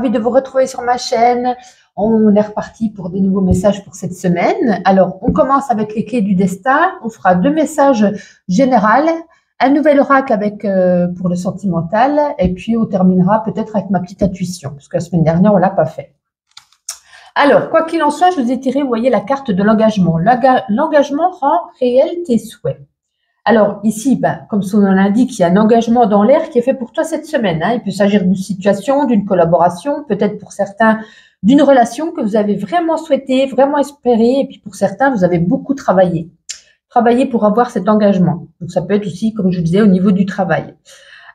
ravis de vous retrouver sur ma chaîne. On est reparti pour des nouveaux messages pour cette semaine. Alors, on commence avec les clés du destin. On fera 2 messages généraux, un nouvel oracle avec pour le sentimental, et puis on terminera peut-être avec ma petite intuition, parce que la semaine dernière, on l'a pas fait. Alors, quoi qu'il en soit, je vous ai tiré, vous voyez, la carte de l'engagement. L'engagement rend réel tes souhaits. Alors ici, comme son nom l'indique, il y a un engagement dans l'air qui est fait pour toi cette semaine. Il peut s'agir d'une situation, d'une collaboration, peut-être pour certains d'une relation que vous avez vraiment souhaité, vraiment espéré, et puis pour certains, vous avez beaucoup travaillé pour avoir cet engagement. Donc ça peut être aussi, comme je vous disais, au niveau du travail.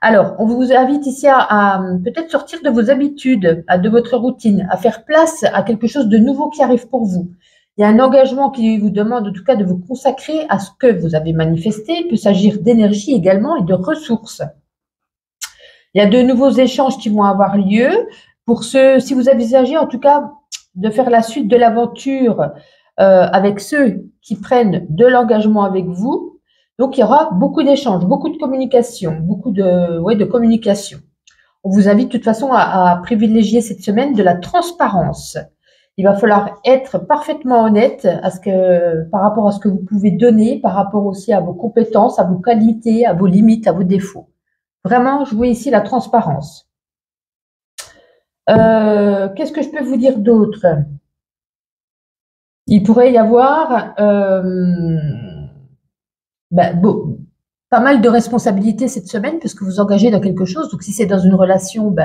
Alors, on vous invite ici à peut-être sortir de vos habitudes, de votre routine, à faire place à quelque chose de nouveau qui arrive pour vous. Il y a un engagement qui vous demande en tout cas de vous consacrer à ce que vous avez manifesté. Il peut s'agir d'énergie également et de ressources. Il y a de nouveaux échanges qui vont avoir lieu. Pour ceux, si vous envisagez en tout cas de faire la suite de l'aventure avec ceux qui prennent de l'engagement avec vous, donc il y aura beaucoup d'échanges, beaucoup de communication, beaucoup de communication. On vous invite de toute façon à privilégier cette semaine de la transparence. Il va falloir être parfaitement honnête par rapport à ce que vous pouvez donner, par rapport aussi à vos compétences, à vos qualités, à vos limites, à vos défauts. Vraiment, jouez ici la transparence. Qu'est-ce que je peux vous dire d'autre? Il pourrait y avoir pas mal de responsabilités cette semaine parce que vous engagez dans quelque chose. Donc, si c'est dans une relation,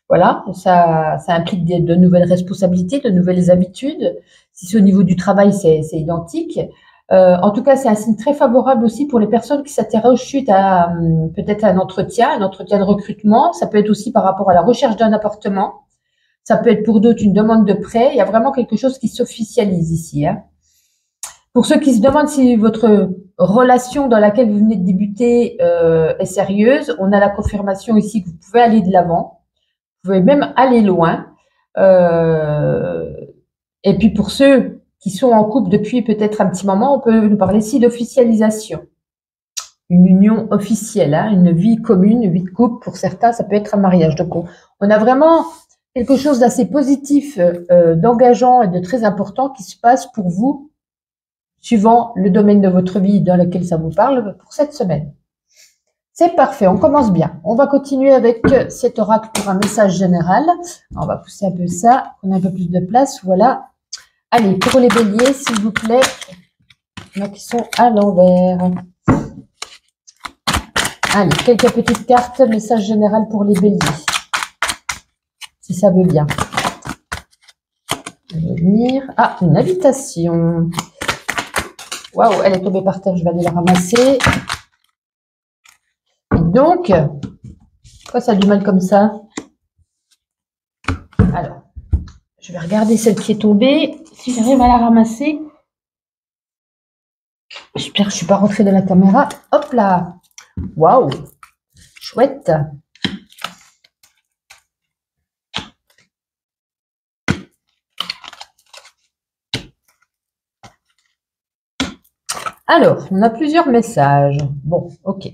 voilà, ça implique de nouvelles responsabilités, de nouvelles habitudes. Si c'est au niveau du travail, c'est identique. En tout cas, c'est un signe très favorable aussi pour les personnes qui s'interrogent suite à peut-être un entretien de recrutement. Ça peut être aussi par rapport à la recherche d'un appartement. Ça peut être pour d'autres une demande de prêt. Il y a vraiment quelque chose qui s'officialise ici. Pour ceux qui se demandent si votre relation dans laquelle vous venez de débuter est sérieuse, on a la confirmation ici que vous pouvez aller de l'avant. Vous pouvez même aller loin. Et puis pour ceux qui sont en couple depuis peut-être un petit moment, on peut nous parler ici d'officialisation. Une union officielle, une vie commune, une vie de couple. Pour certains, ça peut être un mariage. Donc on a vraiment quelque chose d'assez positif, d'engageant et de très important qui se passe pour vous, suivant le domaine de votre vie dans lequel ça vous parle, pour cette semaine. C'est parfait, on commence bien. On va continuer avec cet oracle pour un message général. On va pousser un peu ça, on a un peu plus de place, voilà. Allez, pour les béliers, s'il vous plaît, il y en a qui sont à l'envers. Allez, quelques petites cartes, message général pour les béliers. Si ça veut bien. Je vais venir. Ah, une invitation. Waouh, elle est tombée par terre, je vais aller la ramasser. Donc, pourquoi ça a du mal comme ça? Alors, je vais regarder celle qui est tombée, si j'arrive à la ramasser. J'espère que je ne suis pas rentrée dans la caméra. Hop là! Waouh! Chouette! Alors, on a plusieurs messages. Bon, ok.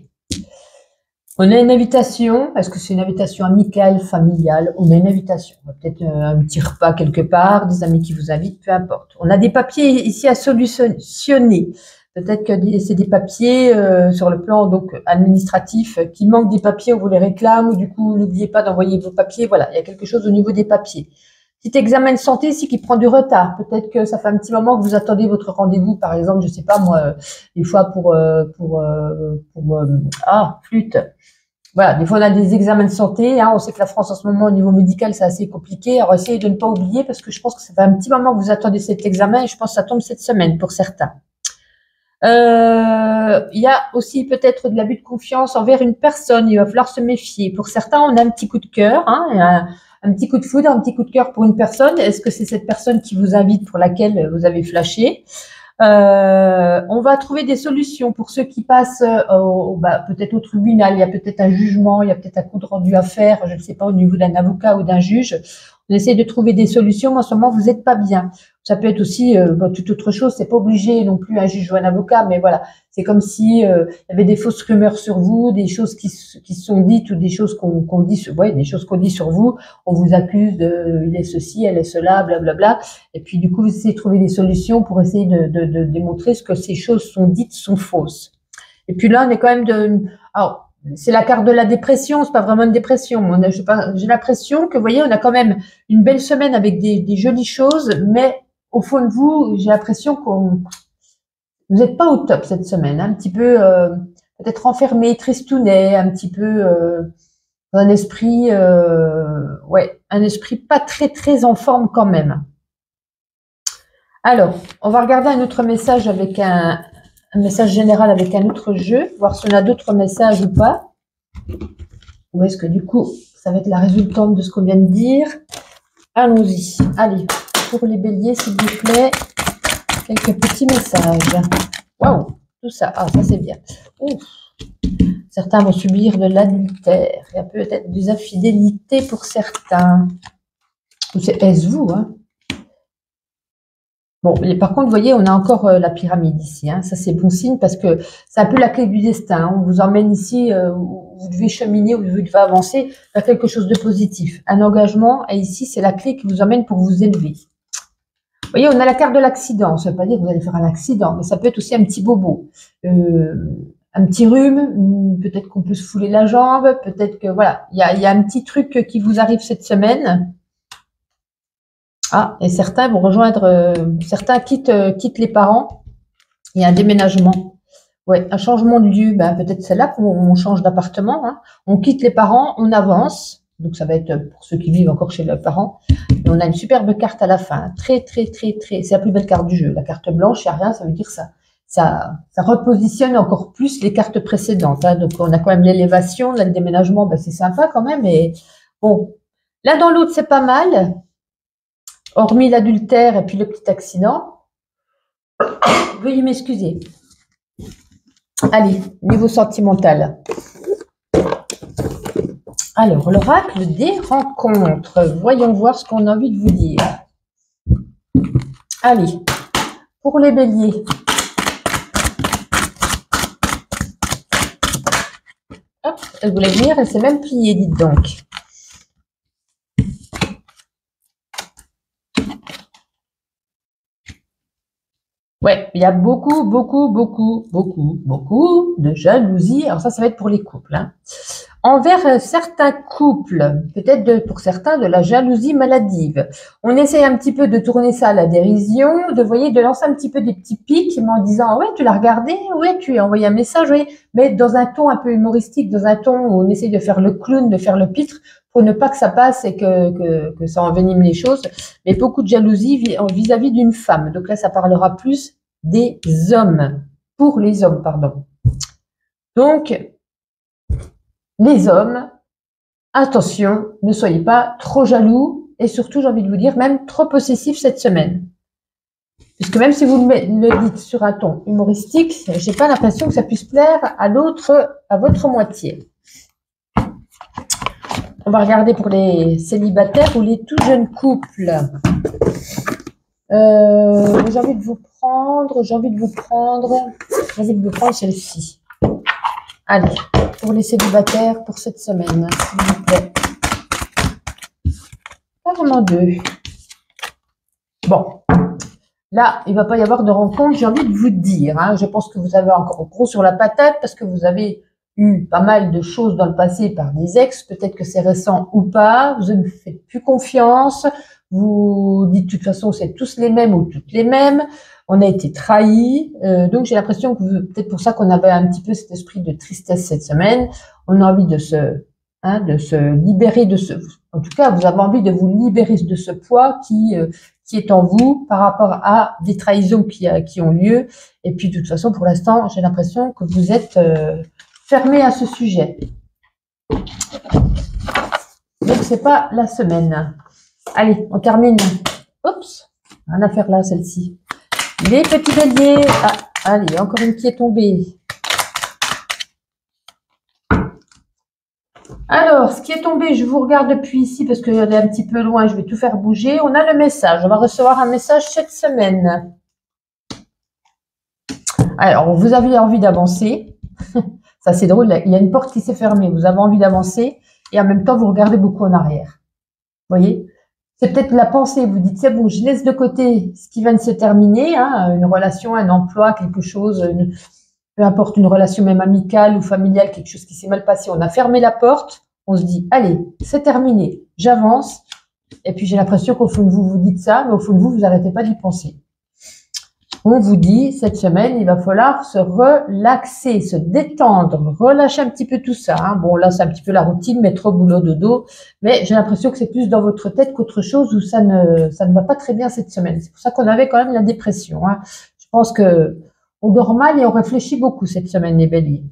On a une invitation. Est-ce que c'est une invitation amicale, familiale? On a une invitation. Peut-être un petit repas quelque part, des amis qui vous invitent, peu importe. On a des papiers ici à solutionner. Peut-être que c'est des papiers sur le plan donc administratif qui manquent des papiers, on vous les réclame, ou du coup, n'oubliez pas d'envoyer vos papiers. Voilà, il y a quelque chose au niveau des papiers. Petit examen de santé ici qui prend du retard. Peut-être que ça fait un petit moment que vous attendez votre rendez-vous, par exemple, je sais pas moi, des fois flûte. Voilà, des fois on a des examens de santé. On sait que la France en ce moment au niveau médical c'est assez compliqué. Alors essayez de ne pas oublier parce que je pense que ça fait un petit moment que vous attendez cet examen et je pense que ça tombe cette semaine pour certains. Il y a aussi peut-être de l'abus de confiance envers une personne. Il va falloir se méfier. Pour certains, on a un petit coup de cœur, un petit coup de foudre, un petit coup de cœur pour une personne. Est-ce que c'est cette personne qui vous invite pour laquelle vous avez flashé? On va trouver des solutions pour ceux qui passent peut-être au tribunal. Il y a peut-être un jugement, il y a peut-être un compte rendu à faire, je ne sais pas, au niveau d'un avocat ou d'un juge. On essaie de trouver des solutions, mais en ce moment, vous n'êtes pas bien. Ça peut être aussi toute autre chose. C'est pas obligé non plus un juge ou un avocat, mais voilà. C'est comme si il y avait des fausses rumeurs sur vous, des choses qui se sont dites ou des choses qu'on dit sur, des choses qu'on dit sur vous. On vous accuse de, il est ceci, elle est cela, blablabla. Et puis du coup, vous essayez de trouver des solutions pour essayer de démontrer ce que ces choses sont dites sont fausses. Et puis là, on est quand même alors, c'est la carte de la dépression, c'est pas vraiment une dépression. J'ai l'impression que, vous voyez, on a quand même une belle semaine avec des jolies choses, mais au fond de vous, j'ai l'impression vous n'êtes pas au top cette semaine, un petit peu peut-être enfermé, tristounet, un petit peu un esprit, un esprit pas très très en forme quand même. Alors, on va regarder un autre message avec un message général avec un autre jeu, voir si on a d'autres messages ou pas. Ou est-ce que du coup, ça va être la résultante de ce qu'on vient de dire. Allons-y. Allez, pour les béliers, s'il vous plaît, quelques petits messages. Waouh, tout ça. Ah, ça c'est bien. Ouf. Certains vont subir de l'adultère. Il y a peut-être des infidélités pour certains. Ou c'est est-ce vous, hein? Bon, et par contre, vous voyez, on a encore la pyramide ici. Hein. Ça, c'est bon signe parce que c'est un peu la clé du destin. Hein. On vous emmène ici où vous devez cheminer, où vous devez avancer vers quelque chose de positif. Un engagement, et ici, c'est la clé qui vous emmène pour vous élever. Vous voyez, on a la carte de l'accident. Ça ne veut pas dire que vous allez faire un accident, mais ça peut être aussi un petit bobo. Un petit rhume, peut-être qu'on peut se fouler la jambe, peut-être que, voilà, il y a un petit truc qui vous arrive cette semaine. Ah, et certains vont rejoindre, certains quittent les parents. Il y a un déménagement. Ouais, un changement de lieu. Ben, peut-être c'est là qu'on change d'appartement. Hein. On quitte les parents, on avance. Donc, ça va être pour ceux qui vivent encore chez leurs parents. Et on a une superbe carte à la fin. Très, très, très, très. C'est la plus belle carte du jeu. La carte blanche, il n'y a rien, ça veut dire ça. Ça repositionne encore plus les cartes précédentes. Hein. Donc, on a quand même l'élévation. Là, le déménagement, ben, c'est sympa quand même. Et bon, l'un dans l'autre, c'est pas mal. Hormis l'adultère et puis le petit accident. Veuillez m'excuser. Allez, niveau sentimental. Alors, l'oracle des rencontres. Voyons voir ce qu'on a envie de vous dire. Allez, pour les béliers. Hop, elle voulait venir, elle s'est même pliée, dites donc. Ouais, il y a beaucoup de jalousie. Alors ça va être pour les couples. Hein. Envers certains couples, peut-être pour certains de la jalousie maladive. On essaye un petit peu de tourner ça à la dérision, de lancer un petit peu des petits pics, mais en disant ouais, tu l'as regardé, ouais, tu as envoyé un message, oui, mais dans un ton un peu humoristique, dans un ton où on essaye de faire le clown, de faire le pitre, pour ne pas que ça passe et que ça envenime les choses. Mais beaucoup de jalousie vis-à-vis d'une femme. Donc là, ça parlera plus des hommes, pour les hommes, pardon. Donc, les hommes, attention, ne soyez pas trop jaloux et surtout, j'ai envie de vous dire, même trop possessif cette semaine. Puisque même si vous le dites sur un ton humoristique, j'ai pas l'impression que ça puisse plaire à votre moitié. On va regarder pour les célibataires ou les tout jeunes couples. J'ai envie de vous prendre celle-ci. Allez, pour les célibataires pour cette semaine, s'il vous plaît. Pas vraiment deux. Bon, là, il ne va pas y avoir de rencontre, j'ai envie de vous dire. Hein, je pense que vous avez encore gros sur la patate parce que vous avez eu pas mal de choses dans le passé par des ex. Peut-être que c'est récent ou pas. Vous ne me faites plus confiance. Vous dites de toute façon, c'est tous les mêmes ou toutes les mêmes. On a été trahis. Donc, j'ai l'impression que peut-être pour ça qu'on avait un petit peu cet esprit de tristesse cette semaine. On a envie de se libérer de ce... En tout cas, vous avez envie de vous libérer de ce poids qui est en vous par rapport à des trahisons qui ont lieu. Et puis, de toute façon, pour l'instant, j'ai l'impression que vous êtes fermé à ce sujet. Donc, c'est pas la semaine. Allez, on termine. Oups, rien à faire là, celle-ci. Les petits béliers. Ah, allez, encore une qui est tombée. Alors, ce qui est tombé, je vous regarde depuis ici parce que est un petit peu loin, je vais tout faire bouger. On a le message. On va recevoir un message cette semaine. Alors, vous avez envie d'avancer. Ça, c'est drôle. Il y a une porte qui s'est fermée. Vous avez envie d'avancer et en même temps, vous regardez beaucoup en arrière. Vous voyez? C'est peut-être la pensée. Vous dites, c'est bon, je laisse de côté ce qui vient de se terminer, hein, une relation, un emploi, quelque chose, peu importe, une relation même amicale ou familiale, quelque chose qui s'est mal passé. On a fermé la porte. On se dit, allez, c'est terminé. J'avance. Et puis, j'ai l'impression qu'au fond de vous, vous dites ça, mais au fond de vous, vous n'arrêtez pas d'y penser. On vous dit, cette semaine, il va falloir se relaxer, se détendre, relâcher un petit peu tout ça. Hein. Bon, là, c'est un petit peu la routine, métro, boulot, dodo. Mais j'ai l'impression que c'est plus dans votre tête qu'autre chose où ça ne va pas très bien cette semaine. C'est pour ça qu'on avait quand même la dépression. Hein. Je pense que on dort mal et on réfléchit beaucoup cette semaine, les béliers.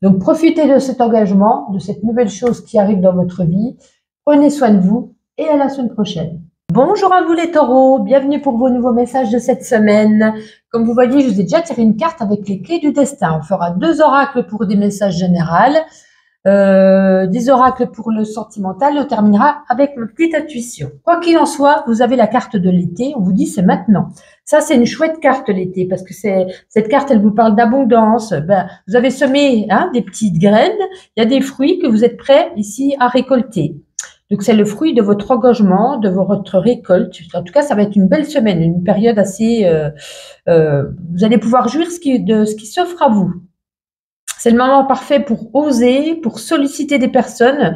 Donc, profitez de cet engagement, de cette nouvelle chose qui arrive dans votre vie. Prenez soin de vous et à la semaine prochaine. Bonjour à vous les taureaux, bienvenue pour vos nouveaux messages de cette semaine. Comme vous voyez, je vous ai déjà tiré une carte avec les clés du destin. On fera 2 oracles pour des messages généraux, des oracles pour le sentimental et on terminera avec ma petite intuition. Quoi qu'il en soit, vous avez la carte de l'été, on vous dit c'est maintenant. Ça, c'est une chouette carte l'été parce que cette carte, elle vous parle d'abondance. Ben, vous avez semé des petites graines, il y a des fruits que vous êtes prêts ici à récolter. Donc, c'est le fruit de votre engagement, de votre récolte. En tout cas, ça va être une belle semaine, une période assez... vous allez pouvoir jouir de ce qui s'offre à vous. C'est le moment parfait pour oser, pour solliciter des personnes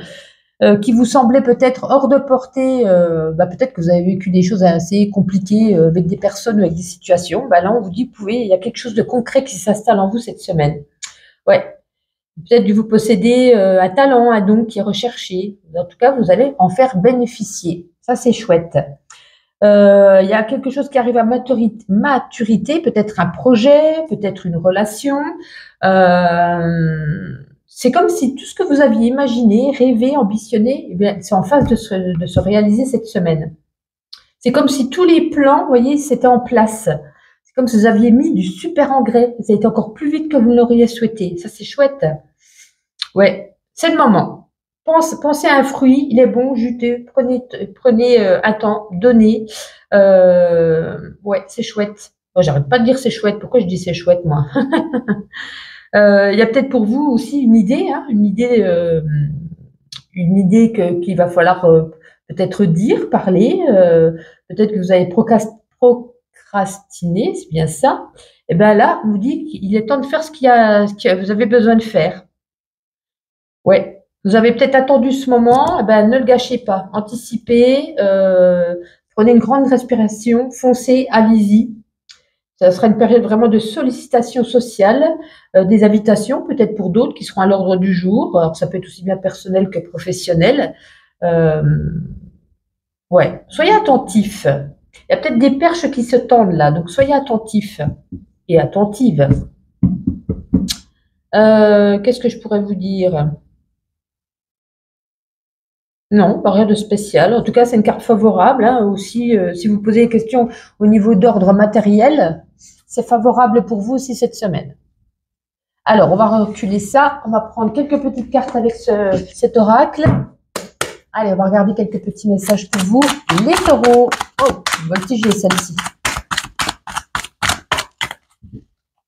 qui vous semblaient peut-être hors de portée. Peut-être que vous avez vécu des choses assez compliquées avec des personnes ou avec des situations. Là, on vous dit, il y a quelque chose de concret qui s'installe en vous cette semaine. Ouais. Peut-être que vous possédez un talent, un don qui est recherché. En tout cas, vous allez en faire bénéficier. Ça, c'est chouette. Il y a quelque chose qui arrive à maturité, peut-être un projet, peut-être une relation. C'est comme si tout ce que vous aviez imaginé, rêvé, ambitionné, c'est en phase de se réaliser cette semaine. C'est comme si tous les plans, vous voyez, c'était en place. C'est comme si vous aviez mis du super engrais. Ça a été encore plus vite que vous ne l'auriez souhaité. Ça, c'est chouette. Ouais, c'est le moment. Pensez à un fruit, il est bon, juteux. Prenez un temps, donnez. Ouais, c'est chouette. Moi, j'arrête pas de dire c'est chouette. Pourquoi je dis c'est chouette, moi? Il y a peut-être pour vous aussi une idée, qu'il va falloir peut-être dire, parler. Peut-être que vous avez procrastiné, c'est bien ça. Et bien là, on vous dit qu'il est temps de faire ce que vous avez besoin de faire. Ouais. Vous avez peut-être attendu ce moment, ne le gâchez pas. Anticipez, prenez une grande respiration, foncez, allez-y. Ça sera une période vraiment de sollicitation sociale, des invitations, peut-être pour d'autres qui seront à l'ordre du jour. Alors, ça peut être aussi bien personnel que professionnel. Ouais, soyez attentifs. Il y a peut-être des perches qui se tendent là, donc soyez attentifs et attentives. Qu'est-ce que je pourrais vous dire? Non, pas rien de spécial. En tout cas, c'est une carte favorable. Aussi, si vous posez des questions au niveau d'ordre matériel, c'est favorable pour vous aussi cette semaine. Alors, on va reculer ça. On va prendre quelques petites cartes avec cet oracle. Allez, on va regarder quelques petits messages pour vous. Les taureaux. Oh, voltigée celle-ci.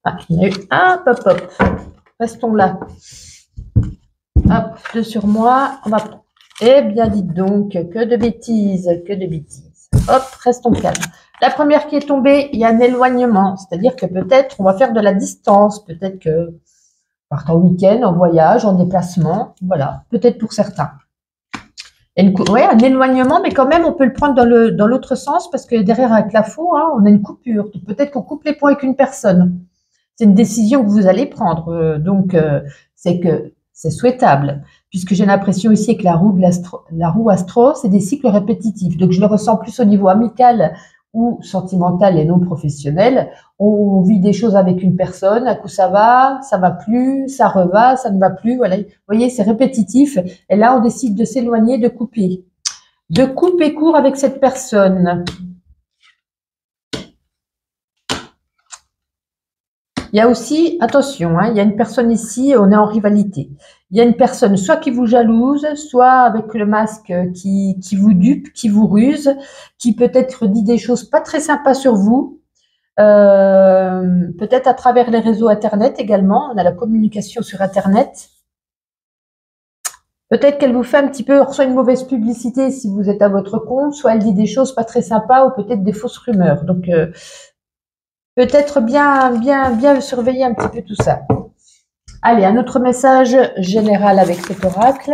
Ah, il y en a eu. Hop, hop, hop. Restons là. Hop, 2 sur moi. On va prendre. Eh bien, dites donc, que de bêtises, que de bêtises. Hop, restons calmes. La première qui est tombée, il y a un éloignement. C'est-à-dire que peut-être on va faire de la distance. Peut-être que part en week-end, en voyage, en déplacement. Voilà, peut-être pour certains. Ouais, un éloignement, mais quand même, on peut le prendre dans l'autre sens parce que derrière un clafou, on a une coupure. Peut-être qu'on coupe les ponts avec une personne. C'est une décision que vous allez prendre. Donc, c'est que c'est souhaitable. Puisque j'ai l'impression aussi que la roue astro, c'est des cycles répétitifs. Donc, je le ressens plus au niveau amical ou sentimental et non professionnel. On vit des choses avec une personne, un coup ça va plus, ça reva, ça ne va plus. Voilà. Vous voyez, c'est répétitif. Et là, on décide de s'éloigner, de couper. De couper court avec cette personne. Il y a aussi, attention, hein, il y a une personne ici, on est en rivalité. Il y a une personne soit qui vous jalouse, soit avec le masque qui vous dupe, qui vous ruse, qui peut-être dit des choses pas très sympas sur vous. Peut-être à travers les réseaux Internet également. On a la communication sur Internet. Peut-être qu'elle vous fait un petit peu, soit une mauvaise publicité si vous êtes à votre compte, soit elle dit des choses pas très sympas ou peut-être des fausses rumeurs. Donc, peut-être bien surveiller un petit peu tout ça. Allez, un autre message général avec cet oracle.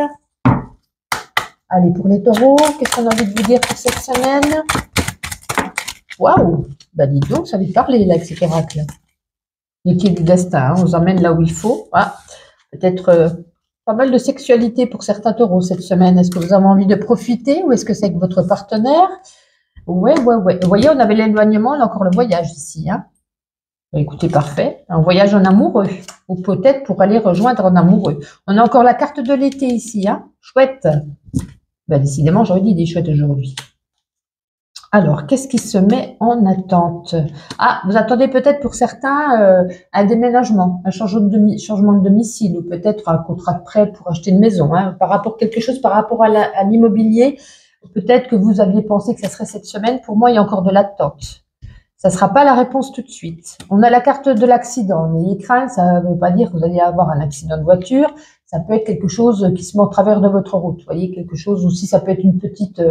Allez, pour les taureaux, qu'est-ce qu'on a envie de vous dire pour cette semaine? Waouh! Bah dis donc, ça veut parler là avec cet oracle. Les quais du destin, hein, on vous emmène là où il faut. Ah, peut-être pas mal de sexualité pour certains taureaux cette semaine. Est-ce que vous avez envie de profiter ou est-ce que c'est avec votre partenaire? Ouais. Vous voyez, on avait l'éloignement, là encore le voyage ici. Hein. Bah, écoutez, parfait. Un voyage en amoureux. Ou peut-être pour aller rejoindre en amoureux. On a encore la carte de l'été ici. Hein. Chouette. Bah, décidément, j'aurais dit des chouettes aujourd'hui. Alors, qu'est-ce qui se met en attente? Ah, vous attendez peut-être pour certains un déménagement, un changement de domicile ou peut-être un contrat de prêt pour acheter une maison. Hein, par rapport à quelque chose, par rapport à l'immobilier, peut-être que vous aviez pensé que ça serait cette semaine. Pour moi, il y a encore de l'attente. Ça ne sera pas la réponse tout de suite. On a la carte de l'accident. N'ayez crainte, ça ne veut pas dire que vous allez avoir un accident de voiture. Ça peut être quelque chose qui se met au travers de votre route. Vous voyez, quelque chose aussi, ça peut être une petite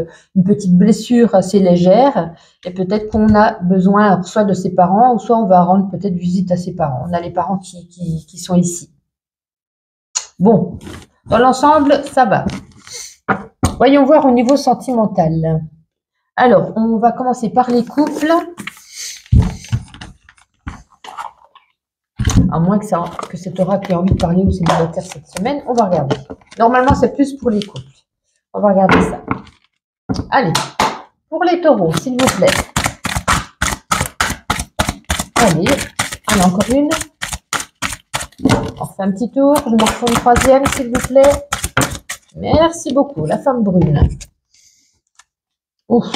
blessure assez légère. Et peut-être qu'on a besoin soit de ses parents, ou soit on va rendre peut-être visite à ses parents. On a les parents qui sont ici. Bon, dans l'ensemble, ça va. Voyons voir au niveau sentimental. Alors, on va commencer par les couples. À moins que cet oracle ait envie de parler aux célibataires cette semaine, on va regarder. Normalement, c'est plus pour les couples. On va regarder ça. Allez, pour les taureaux, s'il vous plaît. Allez, on a encore une. On refait un petit tour. Je m'en refais une troisième, s'il vous plaît. Merci beaucoup, la femme brune. Ouf.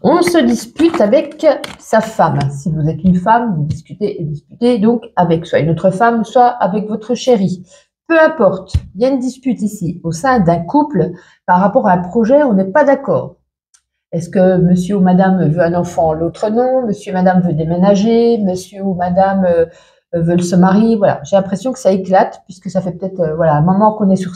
On se dispute avec sa femme. Si vous êtes une femme, vous discutez et disputez donc avec soit une autre femme, soit avec votre chéri. Peu importe, il y a une dispute ici au sein d'un couple par rapport à un projet, on n'est pas d'accord. Est-ce que monsieur ou madame veut un enfant, l'autre non? Monsieur et madame veut déménager? Monsieur ou madame veulent se marier? Voilà, j'ai l'impression que ça éclate puisque ça fait peut-être voilà un moment qu'on est sur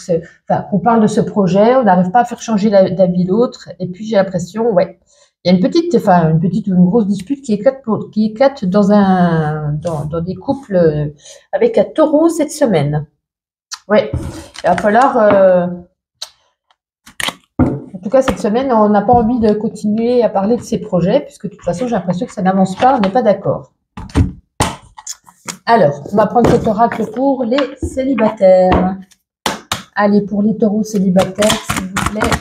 qu'on parle de ce projet, on n'arrive pas à faire changer d'avis l'autre et puis j'ai l'impression, ouais. Il y a une grosse dispute qui éclate dans des couples avec un taureau cette semaine. Ouais, il va falloir, en tout cas cette semaine, on n'a pas envie de continuer à parler de ces projets, puisque de toute façon, j'ai l'impression que ça n'avance pas, on n'est pas d'accord. Alors, on va prendre cet oracle pour les célibataires. Allez, pour les taureaux célibataires, s'il vous plaît.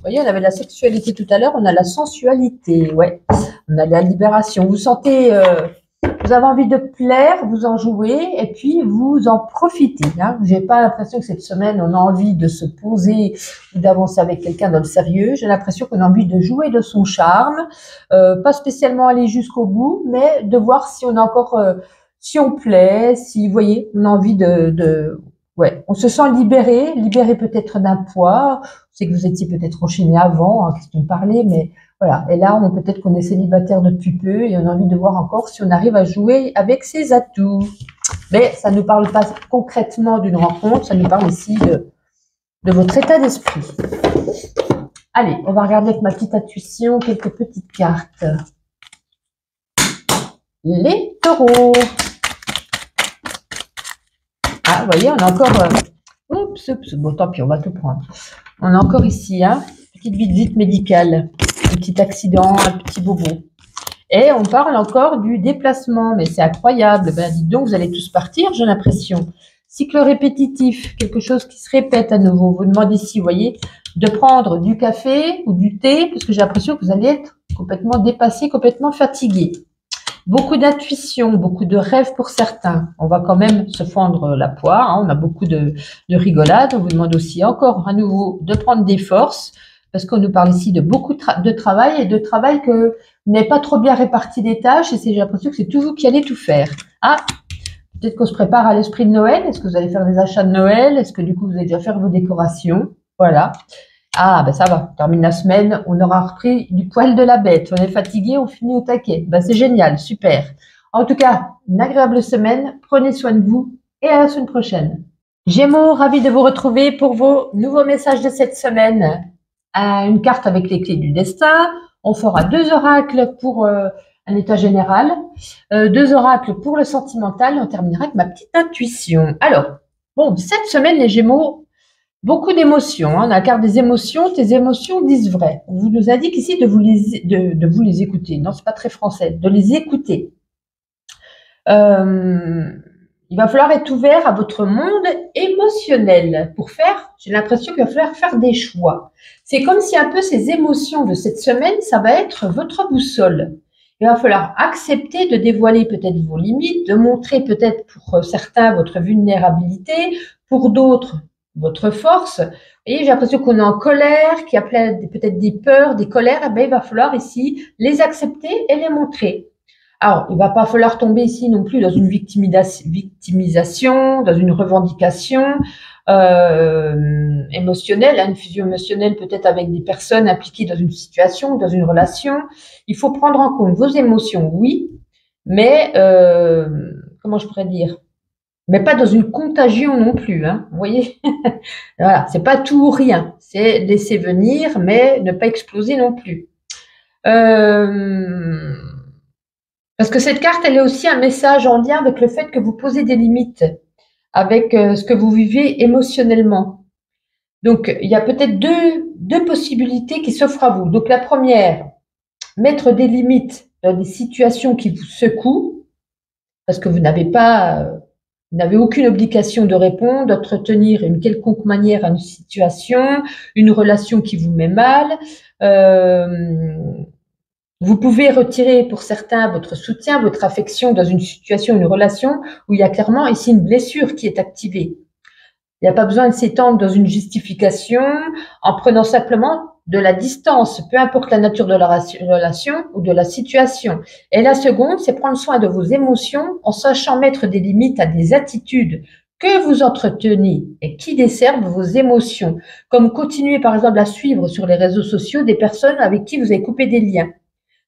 Vous voyez, on avait la sexualité tout à l'heure, on a la sensualité, ouais. On a la libération. Vous sentez, vous avez envie de plaire, vous en jouez, et puis vous en profitez. Hein. Je n'ai pas l'impression que cette semaine, on a envie de se poser ou d'avancer avec quelqu'un dans le sérieux. J'ai l'impression qu'on a envie de jouer de son charme, pas spécialement aller jusqu'au bout, mais de voir si on a encore, si on plaît, si, vous voyez, on a envie ouais, on se sent libéré peut-être d'un poids. C'est que vous étiez peut-être enchaîné avant, hein, question de parler, mais voilà. Et là, peut-être qu'on est célibataire depuis peu et on a envie de voir encore si on arrive à jouer avec ses atouts. Mais ça ne parle pas concrètement d'une rencontre, ça nous parle ici de votre état d'esprit. Allez, on va regarder avec ma petite intuition quelques petites cartes. Les taureaux. Ah, vous voyez, on a encore... oups, bon, tant pis, on va tout prendre. On a encore ici, hein, petite visite médicale, un petit accident, un petit bobo. Et on parle encore du déplacement, mais c'est incroyable. Ben, dites donc, vous allez tous partir, j'ai l'impression. Cycle répétitif, quelque chose qui se répète à nouveau. Vous demandez ici, vous voyez, de prendre du café ou du thé, parce que j'ai l'impression que vous allez être complètement dépassé, complètement fatigué. Beaucoup d'intuition, beaucoup de rêves pour certains. On va quand même se fendre la poire. Hein. On a beaucoup de rigolade. On vous demande aussi encore à nouveau de prendre des forces parce qu'on nous parle ici de beaucoup de travail et de travail que Vous n'avez pas trop bien réparti les tâches et j'ai l'impression que c'est tout vous qui allez tout faire. Ah, peut-être qu'on se prépare à l'esprit de Noël. Est-ce que vous allez faire des achats de Noël? Est-ce que du coup, vous allez déjà faire vos décorations? Voilà. Ah, ben ça va. On termine la semaine. On aura repris du poil de la bête. On est fatigué, on finit au taquet. Ben, c'est génial, super. En tout cas, une agréable semaine. Prenez soin de vous et à la semaine prochaine. Gémeaux, ravi de vous retrouver pour vos nouveaux messages de cette semaine. Une carte avec les clés du destin. On fera 2 oracles pour un état général, 2 oracles pour le sentimental. Et on terminera avec ma petite intuition. Alors, bon, cette semaine, les Gémeaux, beaucoup d'émotions. Hein. On a la carte des émotions. Tes émotions disent vrai. On vous nous indique ici de vous les écouter. Non, c'est pas très français. De les écouter. Il va falloir être ouvert à votre monde émotionnel pour faire, j'ai l'impression qu'il va falloir faire des choix. C'est comme si un peu ces émotions de cette semaine, ça va être votre boussole. Il va falloir accepter de dévoiler peut-être vos limites, de montrer peut-être pour certains votre vulnérabilité, pour d'autres votre force. Vous voyez, j'ai l'impression qu'on est en colère, qu'il y a peut-être des peurs, des colères, et bien il va falloir ici les accepter et les montrer. Alors, il ne va pas falloir tomber ici non plus dans une victimisation, dans une revendication émotionnelle, une fusion émotionnelle peut-être avec des personnes impliquées dans une situation, dans une relation. Il faut prendre en compte vos émotions, oui, mais comment je pourrais dire, mais pas dans une contagion non plus. Hein, vous voyez, voilà, c'est pas tout ou rien, c'est laisser venir, mais ne pas exploser non plus. Parce que cette carte, elle est aussi un message en lien avec le fait que vous posez des limites, avec ce que vous vivez émotionnellement. Donc, il y a peut-être deux possibilités qui s'offrent à vous. Donc, la première, mettre des limites dans des situations qui vous secouent, parce que vous n'avez aucune obligation de répondre, d'entretenir une quelconque manière à une situation, une relation qui vous met mal. Vous pouvez retirer pour certains votre soutien, votre affection dans une situation, une relation où il y a clairement ici une blessure qui est activée. Il n'y a pas besoin de s'étendre dans une justification en prenant simplement de la distance, peu importe la nature de la relation ou de la situation. Et la seconde, c'est prendre soin de vos émotions en sachant mettre des limites à des attitudes que vous entretenez et qui desservent vos émotions, comme continuer par exemple à suivre sur les réseaux sociaux des personnes avec qui vous avez coupé des liens.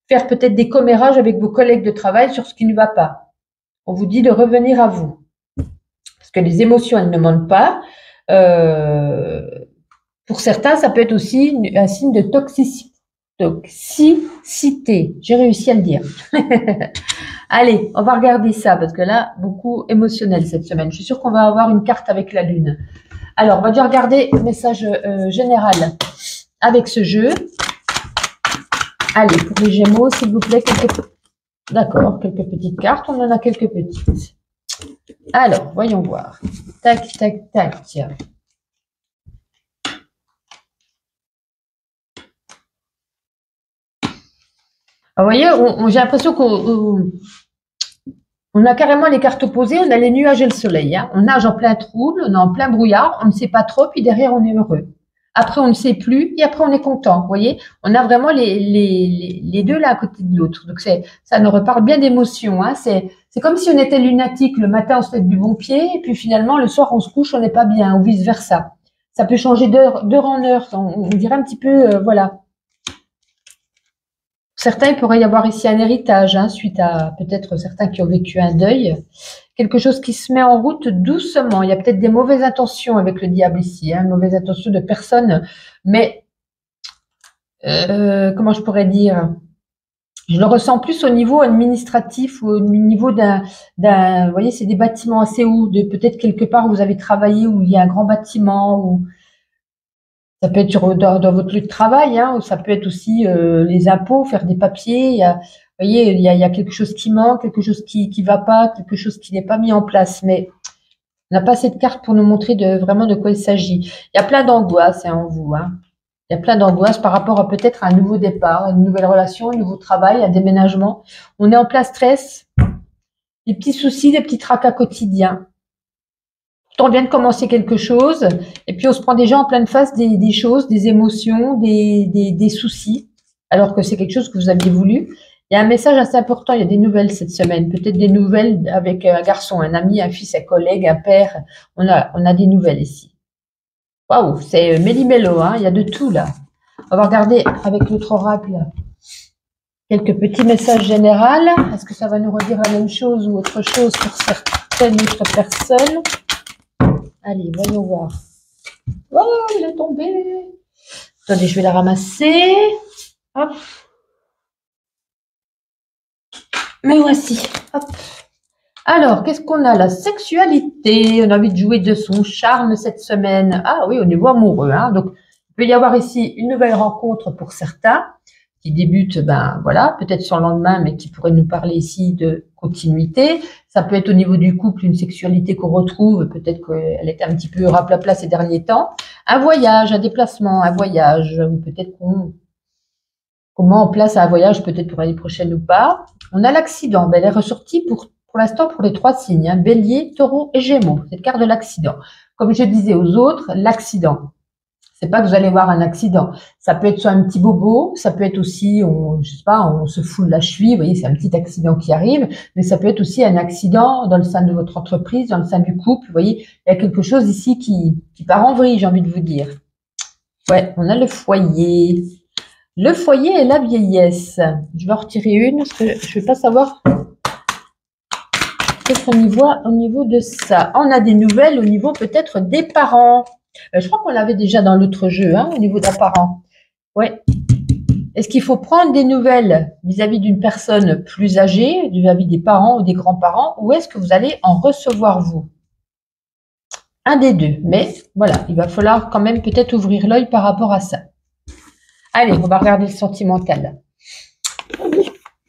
Faire peut-être des commérages avec vos collègues de travail sur ce qui ne va pas. On vous dit de revenir à vous. Parce que les émotions, elles ne mentent pas. Pour certains, ça peut être aussi un signe de toxicité. J'ai réussi à le dire. Allez, on va regarder ça, parce que là, beaucoup émotionnel cette semaine. Je suis sûre qu'on va avoir une carte avec la lune. Alors, on va déjà regarder le message général avec ce jeu. Allez, pour les Gémeaux, s'il vous plaît, D'accord, quelques petites cartes. On en a quelques petites. Alors, voyons voir. Tac, tac, tac. Vous voyez, j'ai l'impression qu'on a carrément les cartes opposées. On a les nuages et le soleil. Hein. On nage en plein trouble, on est en plein brouillard. On ne sait pas trop, puis derrière, on est heureux. Après, on ne sait plus, et après, on est content. Vous voyez, on a vraiment les deux là à côté de l'autre. Donc, ça nous reparle bien d'émotions. Hein. C'est comme si on était lunatique. Le matin, on se lève du bon pied, et puis finalement, le soir, on se couche, on n'est pas bien, ou vice-versa. Ça peut changer d'heure en heure. On dirait un petit peu, voilà. Certains, il pourrait y avoir ici un héritage, hein, suite à peut-être certains qui ont vécu un deuil. Quelque chose qui se met en route doucement. Il y a peut-être des mauvaises intentions avec le diable ici, hein, mauvaises intentions de personnes. Mais, comment je pourrais dire? Je le ressens plus au niveau administratif ou au niveau vous voyez, c'est des bâtiments assez hauts, peut-être quelque part où vous avez travaillé, où il y a un grand bâtiment, ou ça peut être dans votre lieu de travail, hein, ou ça peut être aussi les impôts, faire des papiers. Vous voyez, il y a quelque chose qui manque, quelque chose qui va pas, quelque chose qui n'est pas mis en place. Mais on n'a pas cette carte pour nous montrer vraiment de quoi il s'agit. Il y a plein d'angoisses en vous. Hein. Il y a plein d'angoisses par rapport à peut-être un nouveau départ, une nouvelle relation, un nouveau travail, un déménagement. On est en plein stress, des petits soucis, des petits tracas quotidiens. On vient de commencer quelque chose, et puis on se prend déjà en pleine face des choses, des émotions, des soucis. alors que c'est quelque chose que vous aviez voulu. Il y a un message assez important, il y a des nouvelles cette semaine, peut-être des nouvelles avec un garçon, un ami, un fils, un collègue, un père. On a des nouvelles ici. Waouh, c'est méli-mélo, hein, il y a de tout là. On va regarder avec notre oracle quelques petits messages généraux. Est-ce que ça va nous redire la même chose ou autre chose pour certaines autres personnes? Allez, voyons voir. Oh, il est tombé. Attendez, je vais la ramasser. Hop. Mais voici. Hop. Alors, qu'est-ce qu'on a? La sexualité. On a envie de jouer de son charme cette semaine. Ah oui, au niveau amoureux. Hein. Donc, il peut y avoir ici une nouvelle rencontre pour certains qui débutent, ben voilà, peut-être sur le lendemain, mais qui pourraient nous parler ici de continuité. Ça peut être au niveau du couple, une sexualité qu'on retrouve. Peut-être qu'elle était un petit peu raplapla ces derniers temps. Un voyage, un déplacement, un voyage. Ou peut-être qu'on met en place un voyage, peut-être pour l'année prochaine ou pas. On a l'accident. Ben, elle est ressortie pour l'instant pour les 3 signes, hein, Bélier, Taureau et Gémeaux. Cette carte de l'accident. Comme je disais aux autres, l'accident. C'est pas que vous allez voir un accident. Ça peut être soit un petit bobo, ça peut être aussi, je sais pas, on se fout de la cheville, vous voyez, c'est un petit accident qui arrive, mais ça peut être aussi un accident dans le sein de votre entreprise, dans le sein du couple, vous voyez, il y a quelque chose ici qui part en vrille, j'ai envie de vous dire. Ouais, on a le foyer. Le foyer et la vieillesse. Je vais en retirer une parce que je vais pas savoir qu'est-ce qu'on y voit au niveau de ça. On a des nouvelles au niveau peut-être des parents. Je crois qu'on l'avait déjà dans l'autre jeu, hein, au niveau d'un parent. Ouais. Est-ce qu'il faut prendre des nouvelles vis-à-vis d'une personne plus âgée, vis-à-vis des parents ou des grands-parents, ou est-ce que vous allez en recevoir vous? Un des deux. Mais voilà, il va falloir quand même peut-être ouvrir l'œil par rapport à ça. Allez, on va regarder le sentimental.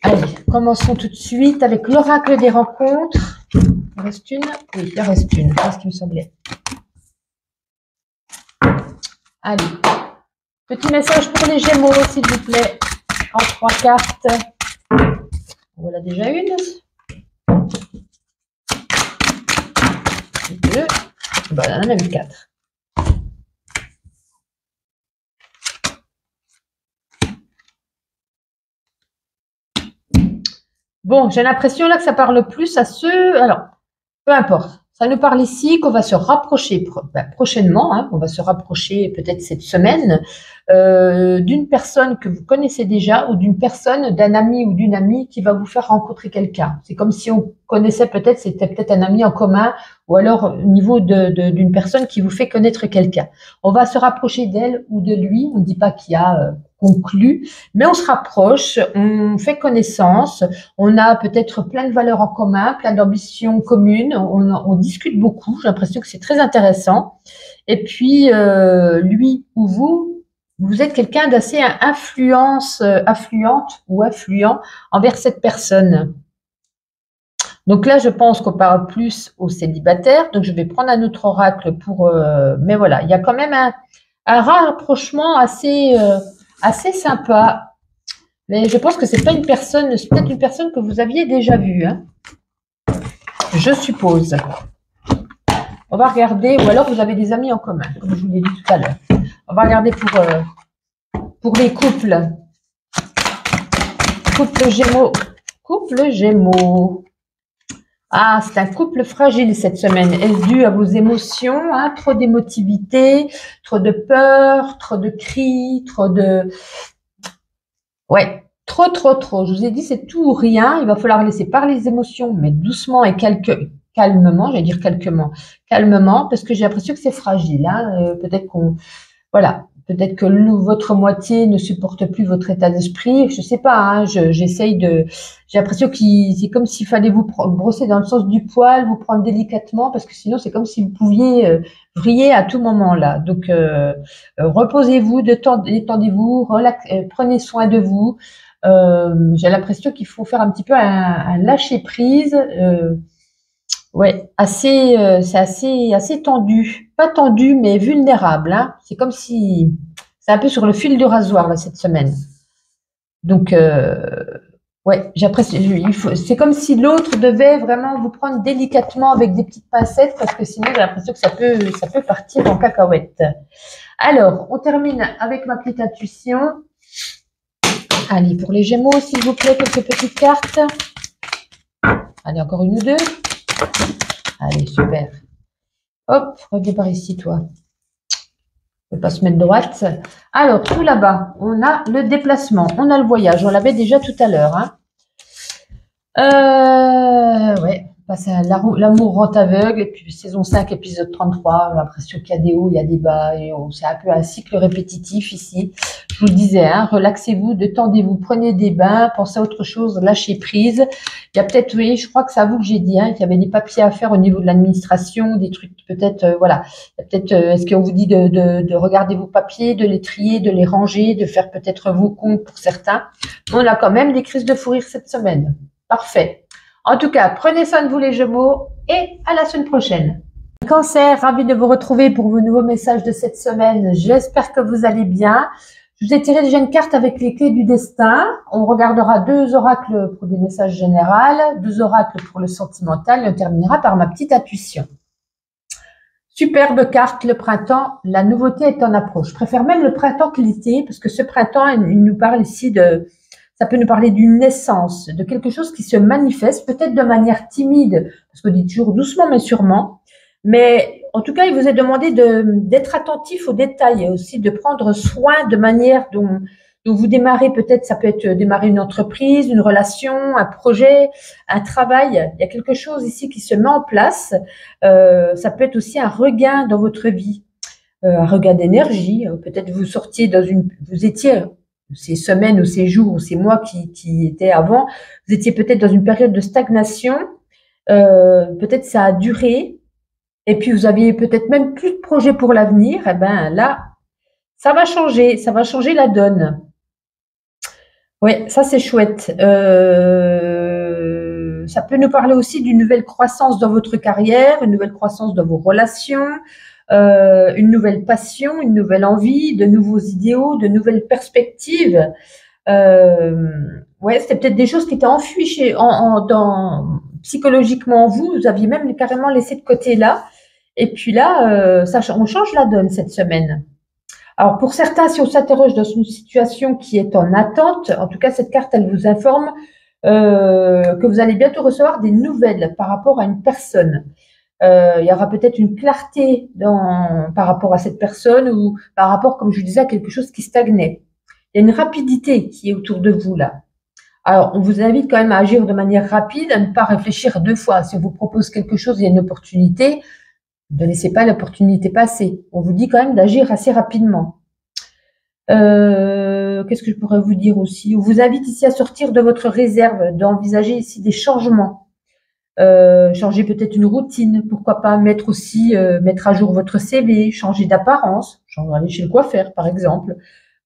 Allez, commençons tout de suite avec l'oracle des rencontres. Il reste une? Oui, il reste une, c'est ce qui me semblait. Allez, petit message pour les Gémeaux, s'il vous plaît, en 3 cartes. Voilà déjà une. 2. Ben, on en a même 4. Bon, j'ai l'impression là que ça parle plus à ceux... Alors, peu importe. Ça nous parle ici qu'on va se rapprocher prochainement, hein, on va se rapprocher peut-être cette semaine d'une personne que vous connaissez déjà ou d'une personne, d'un ami ou d'une amie qui va vous faire rencontrer quelqu'un. C'est comme si on connaissait peut-être, c'était peut-être un ami en commun ou alors au niveau d'une personne qui vous fait connaître quelqu'un. On va se rapprocher d'elle ou de lui, on ne dit pas qu'il y a conclu, mais on se rapproche, on fait connaissance, on a peut-être plein de valeurs en commun, plein d'ambitions communes, on discute beaucoup, j'ai l'impression que c'est très intéressant. Et puis, lui ou vous êtes quelqu'un d'assez affluente ou affluent envers cette personne. Donc là, je pense qu'on parle plus aux célibataires, donc je vais prendre un autre oracle pour... mais voilà, il y a quand même un rapprochement assez sympa. Mais je pense que c'est pas une personne, c'est peut-être une personne que vous aviez déjà vue, hein, je suppose. On va regarder, ou alors vous avez des amis en commun, comme je vous l'ai dit tout à l'heure. On va regarder pour les couples. Couple Gémeaux. Couple Gémeaux. Ah, c'est un couple fragile cette semaine. Est-ce dû à vos émotions, hein, trop d'émotivité, trop de peur, trop de cris, trop de... Ouais, trop. Je vous ai dit, c'est tout ou rien. Il va falloir laisser parler les émotions, mais doucement et calmement, j'allais dire calmement, parce que j'ai l'impression que c'est fragile. Hein. Peut-être voilà, peut-être que votre moitié ne supporte plus votre état d'esprit. Je sais pas. Hein, j'ai l'impression que c'est comme s'il fallait vous brosser dans le sens du poil, vous prendre délicatement, parce que sinon c'est comme si vous pouviez vriller à tout moment là. Donc reposez-vous, détendez-vous, prenez soin de vous. J'ai l'impression qu'il faut faire un petit peu un lâcher prise. Ouais, c'est assez tendu. Pas tendu, mais vulnérable. Hein. C'est comme si... C'est un peu sur le fil du rasoir, là, cette semaine. Donc, ouais, c'est comme si l'autre devait vraiment vous prendre délicatement avec des petites pincettes, parce que sinon, j'ai l'impression que ça peut partir en cacahuète. Alors, on termine avec ma petite intuition. Allez, pour les Gémeaux, s'il vous plaît, quelques petites cartes. Allez, encore une ou deux. Allez, super. Hop, reviens par ici, toi. Ne pas se mettre droite. Alors, tout là-bas, on a le déplacement, on a le voyage. On l'avait déjà tout à l'heure. Hein. Ouais, l'amour rend aveugle. Et puis, saison 5, épisode 33, j'ai l'impression qu'il y a des hauts, il y a des bas. Et c'est un peu un cycle répétitif ici. Je vous le disais, hein, relaxez-vous, détendez-vous, prenez des bains, pensez à autre chose, lâchez prise. Il y a peut-être, oui, je crois que c'est à vous que j'ai dit, hein, qu'il y avait des papiers à faire au niveau de l'administration, des trucs peut-être, voilà. Peut-être, est-ce qu'on vous dit de regarder vos papiers, de les trier, de les ranger, de faire peut-être vos comptes pour certains. On a quand même des crises de fou rire cette semaine. Parfait. En tout cas, prenez soin de vous les Gémeaux et à la semaine prochaine. Cancer, ravi de vous retrouver pour vos nouveaux messages de cette semaine. J'espère que vous allez bien. Je vous ai tiré déjà une carte avec les clés du destin. On regardera 2 oracles pour des messages généraux, 2 oracles pour le sentimental et on terminera par ma petite intuition. Superbe carte, le printemps, la nouveauté est en approche. Je préfère même le printemps que l'été parce que ce printemps, il nous parle ici de... Ça peut nous parler d'une naissance, de quelque chose qui se manifeste, peut-être de manière timide, parce qu'on dit toujours doucement mais sûrement. Mais en tout cas, il vous est demandé d'être attentif aux détails et aussi de prendre soin de manière dont vous démarrez peut-être, ça peut être démarrer une entreprise, une relation, un projet, un travail. Il y a quelque chose ici qui se met en place. Ça peut être aussi un regain dans votre vie, un regain d'énergie. Peut-être vous étiez ces semaines ou ces jours ou ces mois qui étaient avant, vous étiez peut-être dans une période de stagnation. Peut-être ça a duré. Et puis, vous aviez peut-être même plus de projets pour l'avenir. Eh bien, là, ça va changer la donne. Oui, ça, c'est chouette. Ça peut nous parler aussi d'une nouvelle croissance dans votre carrière, une nouvelle croissance dans vos relations, une nouvelle passion, une nouvelle envie, de nouveaux idéaux, de nouvelles perspectives. Ouais, c'était peut-être des choses qui étaient enfuies psychologiquement en vous. Vous aviez même carrément laissé de côté là. Et puis là, on change la donne cette semaine. Alors pour certains, si on s'interroge dans une situation qui est en attente, en tout cas cette carte, elle vous informe que vous allez bientôt recevoir des nouvelles par rapport à une personne. Il y aura peut-être une clarté par rapport à cette personne ou par rapport, comme je vous disais, à quelque chose qui stagnait. Il y a une rapidité qui est autour de vous là. Alors, on vous invite quand même à agir de manière rapide, à ne pas réfléchir 2 fois. Si on vous propose quelque chose, il y a une opportunité, ne laissez pas l'opportunité passer. On vous dit quand même d'agir assez rapidement. Qu'est-ce que je pourrais vous dire aussi? On vous invite ici à sortir de votre réserve, d'envisager ici des changements. Changer peut-être une routine, pourquoi pas mettre à jour votre CV, changer d'apparence, aller chez le coiffeur par exemple.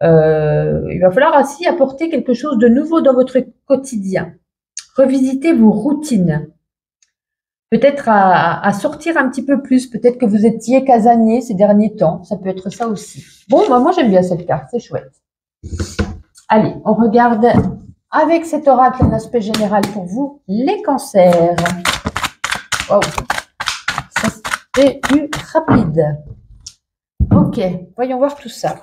Il va falloir aussi apporter quelque chose de nouveau dans votre quotidien. Revisiter vos routines. Peut-être à sortir un petit peu plus. Peut-être que vous étiez casanier ces derniers temps. Ça peut être ça aussi. Bon, moi j'aime bien cette carte, c'est chouette. Allez, on regarde avec cet oracle un aspect général pour vous, les cancers. Wow, ça c'est du rapide. Ok, voyons voir tout ça.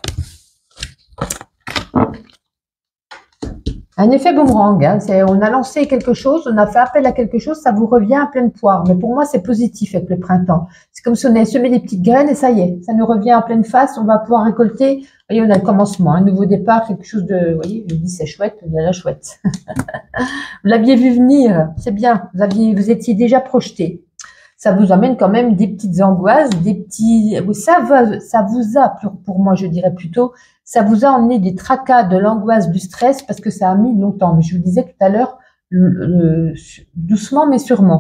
Un effet boomerang, hein, on a lancé quelque chose, on a fait appel à quelque chose, ça vous revient à pleine poire. Mais pour moi, c'est positif avec le printemps. C'est comme si on avait semé des petites graines et ça y est, ça nous revient en pleine face, on va pouvoir récolter. Vous voyez, on a le commencement, un nouveau départ, quelque chose de... Vous voyez, je dis c'est chouette, la chouette. Vous l'aviez vu venir, c'est bien, vous étiez déjà projeté. Ça vous amène quand même des petites angoisses, des petits... Ça vous a, pour moi, je dirais plutôt... Ça vous a emmené des tracas, de l'angoisse, du stress, parce que ça a mis longtemps. Mais je vous disais tout à l'heure, doucement mais sûrement.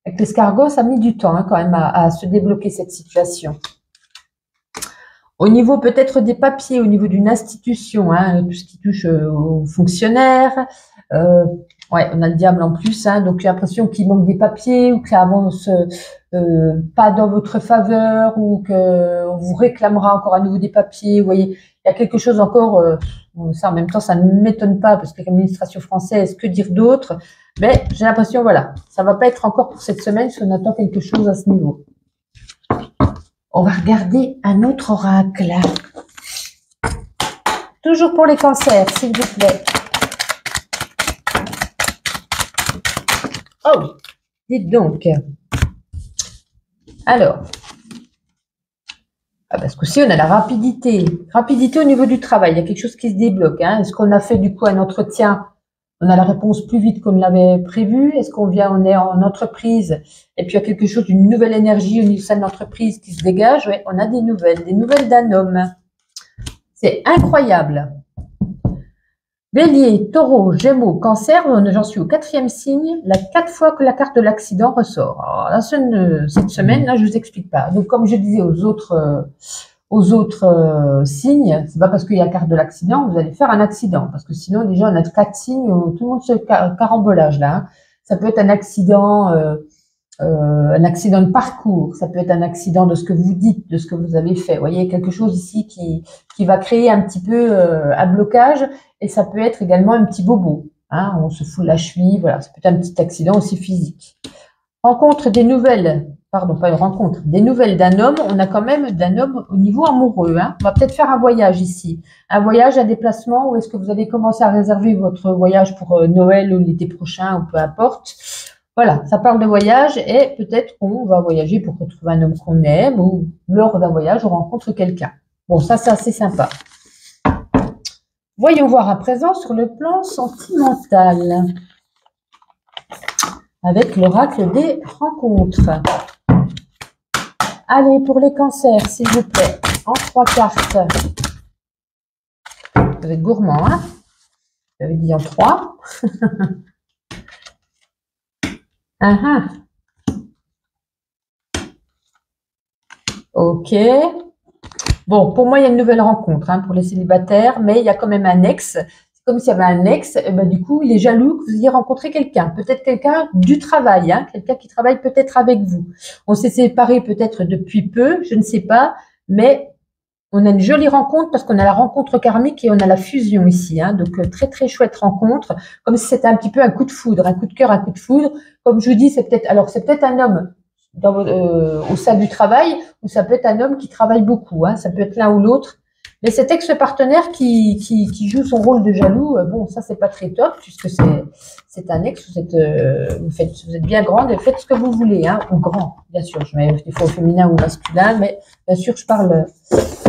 Avec l'escargot, ça a mis du temps hein, quand même à se débloquer cette situation. Au niveau peut-être des papiers, au niveau d'une institution, hein, tout ce qui touche aux fonctionnaires. Ouais, on a le diable en plus, hein, donc j'ai l'impression qu'il manque des papiers ou que ça avance pas dans votre faveur ou qu'on vous réclamera encore à nouveau des papiers. Vous voyez, il y a quelque chose encore, ça en même temps, ça ne m'étonne pas parce que l'administration française, que dire d'autre? Mais j'ai l'impression, voilà, ça va pas être encore pour cette semaine si on attend quelque chose à ce niveau. On va regarder un autre oracle. Toujours pour les cancers, s'il vous plaît. Oh, dites donc. Alors, parce qu'aussi on a la rapidité. Rapidité au niveau du travail, il y a quelque chose qui se débloque. Hein. Est-ce qu'on a fait du coup un entretien? On a la réponse plus vite qu'on ne l'avait prévu. Est-ce qu'on on est en entreprise et puis il y a quelque chose d'une nouvelle énergie au niveau de l'entreprise qui se dégage? Ouais, on a des nouvelles d'un homme. C'est incroyable. Bélier, Taureau, Gémeaux, Cancer, j'en suis au 4e signe, 4 fois que la carte de l'accident ressort. Alors là, cette semaine, là, je vous explique pas. Donc, comme je disais aux autres signes, c'est pas parce qu'il y a la carte de l'accident que vous allez faire un accident, parce que sinon, déjà, on a 4 signes où tout le monde se carambolage là. Hein. Ça peut être un accident de parcours, ça peut être un accident de ce que vous dites, de ce que vous avez fait. Vous voyez, quelque chose ici qui va créer un petit peu un blocage, et ça peut être également un petit bobo. Hein, on se fout la cheville, voilà, ça peut être un petit accident aussi physique. Rencontre des nouvelles, pardon, pas une rencontre, des nouvelles d'un homme, on a quand même d'un homme au niveau amoureux. Hein. On va peut-être faire un voyage ici, un voyage, un déplacement, ou est-ce que vous allez commencer à réserver votre voyage pour Noël ou l'été prochain, ou peu importe. Voilà, ça parle de voyage et peut-être qu'on va voyager pour retrouver un homme qu'on aime ou lors d'un voyage, on rencontre quelqu'un. Bon, ça, c'est assez sympa. Voyons voir à présent sur le plan sentimental avec l'oracle des rencontres. Allez, pour les cancers, s'il vous plaît, en 3 cartes. Vous êtes gourmand, hein? J'avais dit en 3. Ok. Bon, pour moi, il y a une nouvelle rencontre hein, pour les célibataires, mais il y a quand même un ex. C'est comme s'il y avait un ex, et ben, du coup, il est jaloux que vous ayez rencontré quelqu'un. Peut-être quelqu'un du travail, hein, quelqu'un qui travaille peut-être avec vous. On s'est séparés peut-être depuis peu, je ne sais pas, mais on a une jolie rencontre parce qu'on a la rencontre karmique et on a la fusion ici. Hein, donc, très, très chouette rencontre, comme si c'était un petit peu un coup de foudre, un coup de cœur, un coup de foudre. Comme je vous dis, c'est peut-être un homme au sein du travail, ou ça peut être un homme qui travaille beaucoup, hein, ça peut être l'un ou l'autre. Mais cet ex-partenaire qui joue son rôle de jaloux, bon, ça c'est pas très top, puisque c'est un ex, vous êtes bien grande et faites ce que vous voulez, hein, ou grand, bien sûr, je mets des fois au féminin ou au masculin, mais bien sûr je parle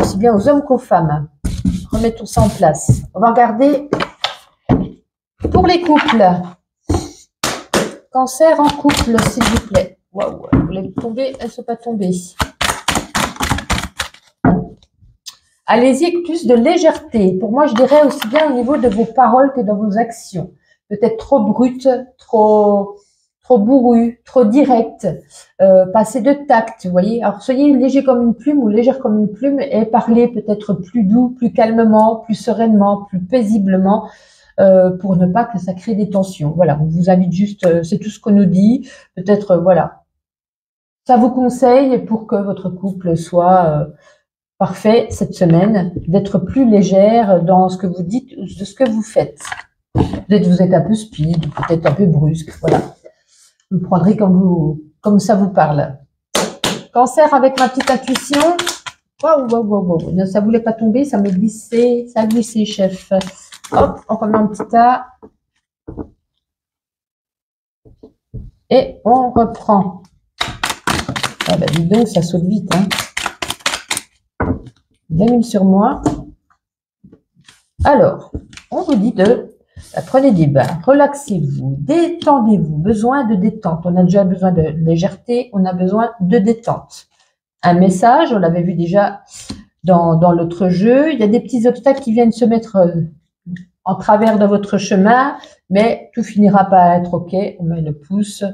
aussi bien aux hommes qu'aux femmes. Remettons ça en place. On va regarder pour les couples. Cancer en couple, s'il vous plaît. Waouh, vous voulez tomber, elles ne sont pas tombées. Allez-y avec plus de légèreté. Pour moi, je dirais aussi bien au niveau de vos paroles que dans vos actions. Peut-être trop brute, trop bourru, trop direct, pas assez de tact, vous voyez. Alors, soyez léger comme une plume ou légère comme une plume et parlez peut-être plus doux, plus calmement, plus sereinement, plus paisiblement. Pour ne pas que ça crée des tensions. Voilà, on vous invite juste, c'est tout ce qu'on nous dit. Peut-être, voilà, ça vous conseille pour que votre couple soit parfait cette semaine, d'être plus légère dans ce que vous dites ou de ce que vous faites. Peut-être vous êtes un peu speed, peut-être un peu brusque, voilà. Vous prendrez comme ça vous parle. Cancer avec ma petite intuition. Waouh. Non, ça voulait pas tomber, ça m'a glissé, ça a glissé, chef. Hop, on remet un petit tas. Et on reprend. Ah bah dis donc, ça saute vite. Hein. Bien mis sur moi. Alors, on vous dit prenez des bains, relaxez-vous, détendez-vous. Besoin de détente. On a déjà besoin de légèreté, on a besoin de détente. Un message, on l'avait vu déjà dans l'autre jeu. Il y a des petits obstacles qui viennent se mettre en travers de votre chemin, mais tout finira par être OK. On met le pouce.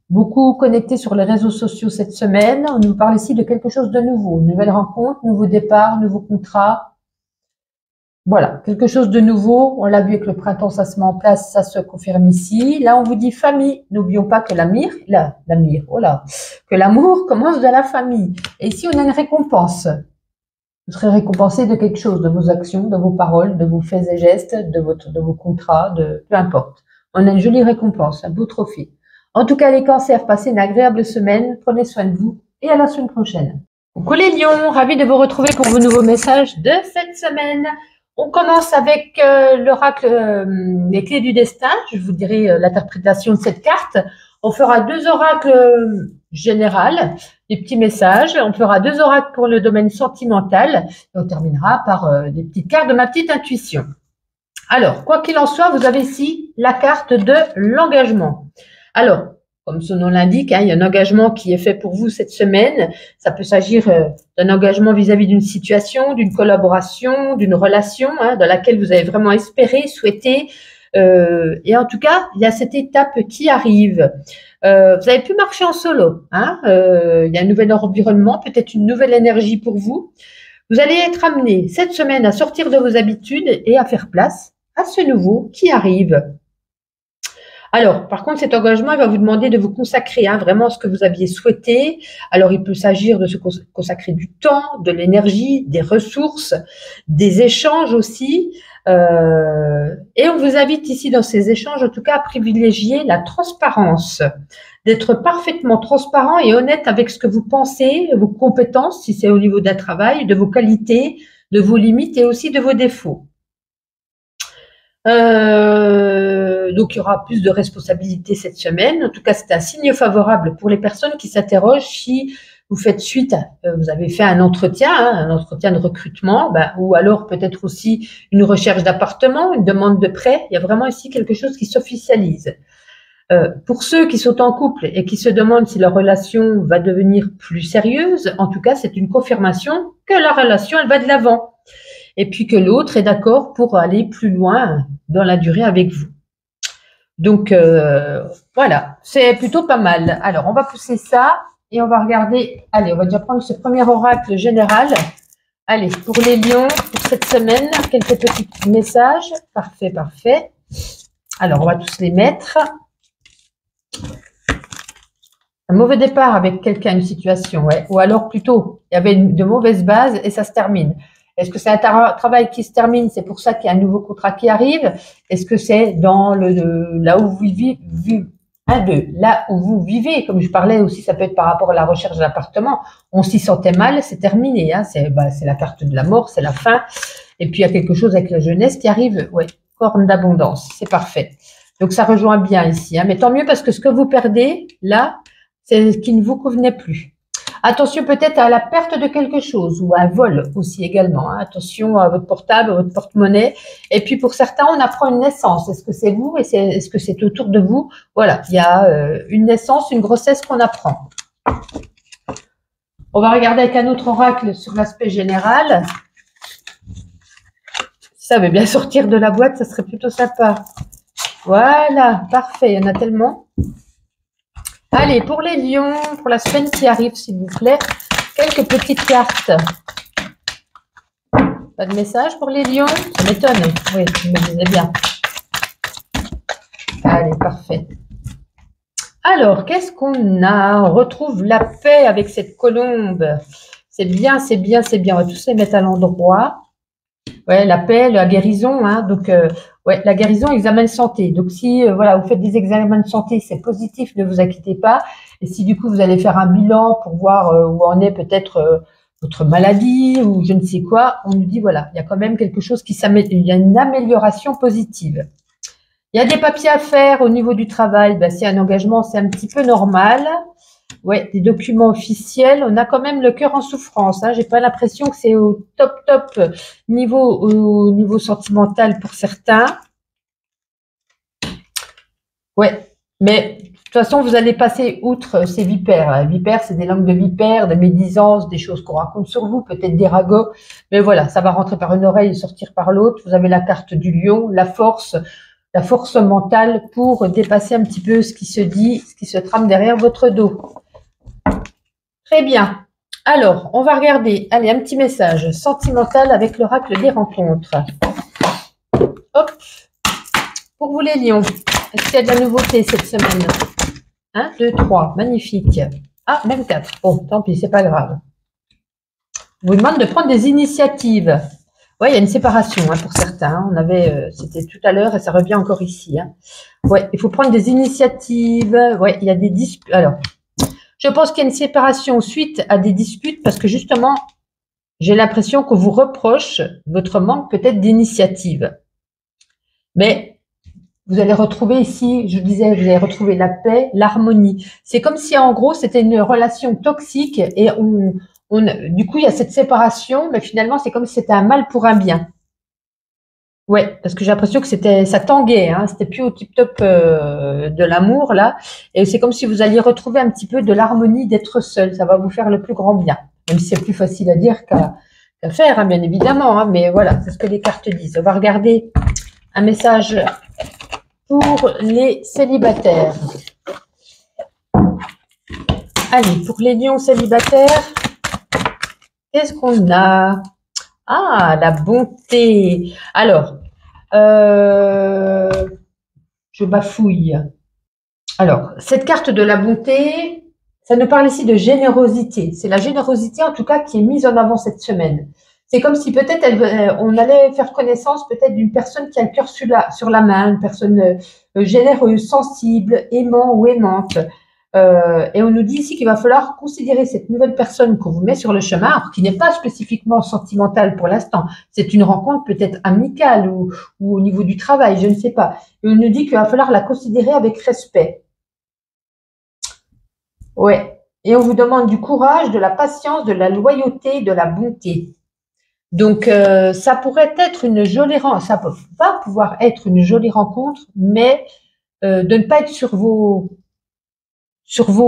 Beaucoup connectés sur les réseaux sociaux cette semaine. On nous parle ici de quelque chose de nouveau. Nouvelle rencontre, nouveau départ, nouveau contrat. Voilà, quelque chose de nouveau. On l'a vu avec le printemps, ça se met en place, ça se confirme ici. Là, on vous dit famille. N'oublions pas que que l'amour commence de la famille. Et ici, on a une récompense. Vous serez récompensé de quelque chose, de vos actions, de vos paroles, de vos faits et gestes, de vos contrats, peu importe. On a une jolie récompense, un beau trophée. En tout cas, les cancers, passez une agréable semaine. Prenez soin de vous et à la semaine prochaine. Coucou les lions, ravi de vous retrouver pour vos nouveaux messages de cette semaine. On commence avec l'oracle des clés du destin. Je vous dirai l'interprétation de cette carte. On fera 2 oracles généraux, des petits messages. On fera 2 oracles pour le domaine sentimental. Et on terminera par des petites cartes de ma petite intuition. Alors, quoi qu'il en soit, vous avez ici la carte de l'engagement. Alors, comme son nom l'indique, il y a un engagement qui est fait pour vous cette semaine. Ça peut s'agir d'un engagement vis-à-vis d'une situation, d'une collaboration, d'une relation dans laquelle vous avez vraiment espéré, souhaité. Et en tout cas, il y a cette étape qui arrive. Vous avez pu marcher en solo. Il y a un nouvel environnement, peut-être une nouvelle énergie pour vous. Vous allez être amené cette semaine à sortir de vos habitudes et à faire place à ce nouveau qui arrive. Alors, par contre, cet engagement, il va vous demander de vous consacrer vraiment à ce que vous aviez souhaité. Alors, il peut s'agir de se consacrer du temps, de l'énergie, des ressources, des échanges aussi. Et on vous invite ici dans ces échanges, en tout cas, à privilégier la transparence, d'être parfaitement transparent et honnête avec ce que vous pensez, vos compétences, si c'est au niveau d'un travail, de vos qualités, de vos limites et aussi de vos défauts. Donc, il y aura plus de responsabilités cette semaine. En tout cas, c'est un signe favorable pour les personnes qui s'interrogent si vous faites suite, vous avez fait un entretien de recrutement, ou alors peut-être aussi une recherche d'appartement, une demande de prêt. Il y a vraiment ici quelque chose qui s'officialise. Pour ceux qui sont en couple et qui se demandent si leur relation va devenir plus sérieuse, en tout cas, c'est une confirmation que la relation, elle va de l'avant. Et puis que l'autre est d'accord pour aller plus loin dans la durée avec vous. Donc, voilà, c'est plutôt pas mal. Alors, on va pousser ça et on va regarder. Allez, on va déjà prendre ce premier oracle général. Allez, pour les lions, pour cette semaine, quelques petits messages. Parfait, parfait. Alors, on va tous les mettre. Un mauvais départ avec quelqu'un, une situation, ouais. Ou alors plutôt, il y avait de mauvaises bases et ça se termine. Est-ce que c'est un travail qui se termine, c'est pour ça qu'il y a un nouveau contrat qui arrive? Est-ce que c'est dans là où vous vivez, là où vous vivez, comme je parlais aussi, ça peut être par rapport à la recherche d'appartement. On s'y sentait mal, c'est terminé, c'est la carte de la mort, c'est la fin. Et puis il y a quelque chose avec la jeunesse qui arrive, ouais, corne d'abondance, c'est parfait. Donc ça rejoint bien ici, mais tant mieux parce que ce que vous perdez là, c'est ce qui ne vous convenait plus. Attention peut-être à la perte de quelque chose ou à un vol aussi également. Attention à votre portable, à votre porte-monnaie. Et puis pour certains, on apprend une naissance. Est-ce que c'est vous et est-ce que c'est autour de vous? Voilà, il y a une naissance, une grossesse qu'on apprend. On va regarder avec un autre oracle sur l'aspect général. Si ça veut bien sortir de la boîte, ça serait plutôt sympa. Voilà, parfait, il y en a tellement. Allez, pour les lions, pour la semaine qui arrive, s'il vous plaît, quelques petites cartes. Pas de message pour les lions? Ça m'étonne. Oui, je me disais bien. Allez, parfait. Alors, qu'est-ce qu'on a? On retrouve la paix avec cette colombe. C'est bien, c'est bien, c'est bien. On va tous les mettre à l'endroit. Ouais, la paix, la guérison, donc ouais, la guérison, examen de santé. Donc si voilà, vous faites des examens de santé, c'est positif, ne vous inquiétez pas. Et si du coup vous allez faire un bilan pour voir où en est peut-être votre maladie ou je ne sais quoi, on nous dit voilà, il y a quand même quelque chose qui s'améliore, il y a une amélioration positive. Il y a des papiers à faire au niveau du travail, c'est un engagement, c'est un petit peu normal. Ouais, des documents officiels, on a quand même le cœur en souffrance. J'ai pas l'impression que c'est au top niveau, au niveau sentimental pour certains. Ouais, mais de toute façon, vous allez passer outre ces vipères. Les vipères, c'est des langues de vipères, des médisances, des choses qu'on raconte sur vous, peut-être des ragots. Mais voilà, ça va rentrer par une oreille et sortir par l'autre. Vous avez la carte du lion, la force mentale pour dépasser un petit peu ce qui se dit, ce qui se trame derrière votre dos. Très bien. Alors, on va regarder, allez, un petit message sentimental avec l'oracle des rencontres. Hop. Pour vous les lions, est-ce qu'il y a de la nouveauté cette semaine? 1, 2, 3, magnifique. Ah, même 4. Bon, tant pis, c'est pas grave. On vous demande de prendre des initiatives. Oui, il y a une séparation pour certains. On avait, c'était tout à l'heure et ça revient encore ici. Ouais, il faut prendre des initiatives. Ouais, il y a des disputes. Alors, je pense qu'il y a une séparation suite à des disputes parce que justement, j'ai l'impression qu'on vous reproche votre manque peut-être d'initiative. Mais vous allez retrouver ici, je disais, vous allez retrouver la paix, l'harmonie. C'est comme si en gros c'était une relation toxique et du coup il y a cette séparation, mais finalement c'est comme si c'était un mal pour un bien. Ouais, parce que j'ai l'impression que ça tanguait, hein, c'était plus au tip top de l'amour là, et c'est comme si vous alliez retrouver un petit peu de l'harmonie d'être seul. Ça va vous faire le plus grand bien, même si c'est plus facile à dire qu'à faire, hein, bien évidemment. Hein, mais voilà, c'est ce que les cartes disent. On va regarder un message pour les célibataires. Allez, pour les lions célibataires, qu'est-ce qu'on a? Ah, la bonté. Alors, je bafouille. Alors, cette carte de la bonté, ça nous parle ici de générosité. C'est la générosité, en tout cas, qui est mise en avant cette semaine. C'est comme si peut-être on allait faire connaissance peut-être d'une personne qui a le cœur sur la main, une personne généreuse, sensible, aimant ou aimante. Et on nous dit ici qu'il va falloir considérer cette nouvelle personne qu'on vous met sur le chemin, alors qui n'est pas spécifiquement sentimentale pour l'instant. C'est une rencontre peut-être amicale ou au niveau du travail, je ne sais pas. Et on nous dit qu'il va falloir la considérer avec respect. Ouais. Et on vous demande du courage, de la patience, de la loyauté, de la bonté. Donc, ça pourrait être une jolie rencontre, ça va pouvoir être une jolie rencontre, mais de ne pas être sur vos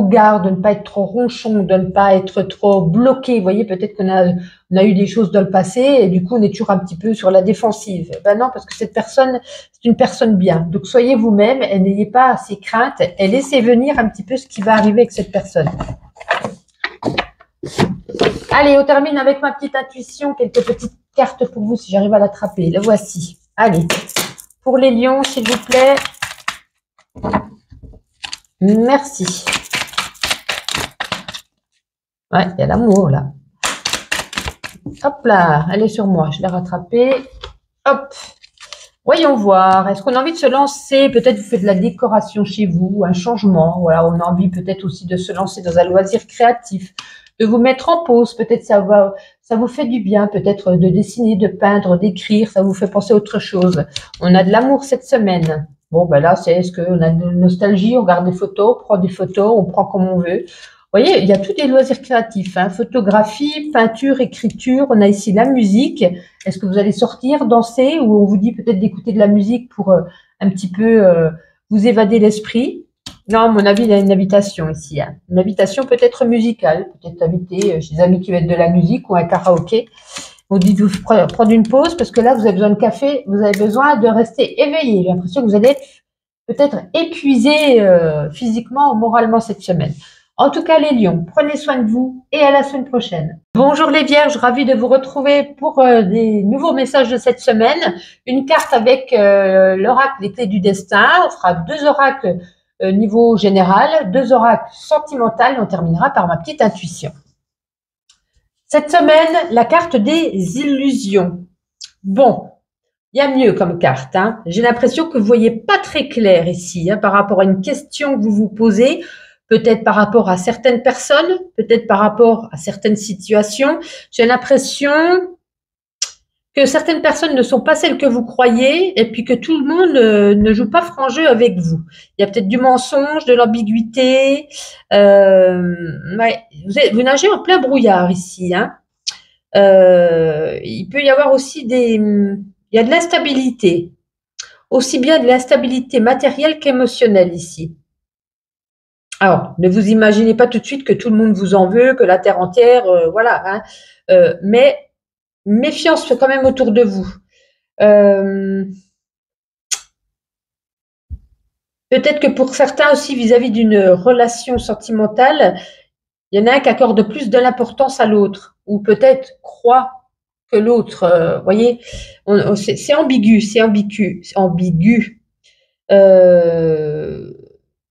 gardes, de ne pas être trop ronchon, de ne pas être trop bloqué. Vous voyez, peut-être on a eu des choses dans le passé et du coup, on est toujours un petit peu sur la défensive. Ben non, parce que cette personne, c'est une personne bien. Donc, soyez vous-même et n'ayez pas ces craintes et laissez venir un petit peu ce qui va arriver avec cette personne. Allez, on termine avec ma petite intuition, quelques petites cartes pour vous si j'arrive à l'attraper. Le voici. Allez, pour les lions, s'il vous plaît. Merci. Ouais, il y a l'amour là. Hop là, elle est sur moi, je l'ai rattrapée. Hop, voyons voir. Est-ce qu'on a envie de se lancer? Peut-être vous faites de la décoration chez vous, un changement. Voilà, on a envie peut-être aussi de se lancer dans un loisir créatif, de vous mettre en pause. Peut-être ça vous fait du bien. Peut-être de dessiner, de peindre, d'écrire. Ça vous fait penser à autre chose. On a de l'amour cette semaine. Bon, ben là, est-ce qu'on a de nostalgie? On regarde des photos, on prend des photos, on prend comme on veut. Vous voyez, il y a tous des loisirs créatifs, hein, photographie, peinture, écriture. On a ici la musique. Est-ce que vous allez sortir, danser, ou on vous dit peut-être d'écouter de la musique pour un petit peu vous évader l'esprit? Non, à mon avis, il y a une invitation ici. Hein. Une invitation peut-être musicale, peut-être inviter chez des amis qui mettent de la musique ou un karaoké. On dit de vous prendre une pause parce que là, vous avez besoin de café, vous avez besoin de rester éveillé. J'ai l'impression que vous allez être peut-être épuisé physiquement ou moralement cette semaine. En tout cas, les lions, prenez soin de vous et à la semaine prochaine. Bonjour les vierges, ravie de vous retrouver pour des nouveaux messages de cette semaine. Une carte avec l'oracle des clés du destin. On fera 2 oracles niveau général, 2 oracles sentimentaux. On terminera par ma petite intuition. Cette semaine, la carte des illusions. Bon, il y a mieux comme carte. Hein. J'ai l'impression que vous voyez pas très clair ici hein, par rapport à une question que vous vous posez, peut-être par rapport à certaines personnes, peut-être par rapport à certaines situations. J'ai l'impression que certaines personnes ne sont pas celles que vous croyez et puis que tout le monde ne joue pas franc jeu avec vous. Il y a peut-être du mensonge, de l'ambiguïté. Ouais, vous nagez en plein brouillard ici. Hein. Il peut y avoir aussi il y a de l'instabilité, aussi bien de l'instabilité matérielle qu'émotionnelle ici. Alors, ne vous imaginez pas tout de suite que tout le monde vous en veut, que la terre entière, voilà. Hein. Mais méfiance quand même autour de vous. Peut-être que pour certains aussi, vis-à-vis d'une relation sentimentale, il y en a un qui accorde plus de l'importance à l'autre, ou peut-être croit que l'autre. Voyez, c'est ambigu, c'est ambigu, c'est ambigu.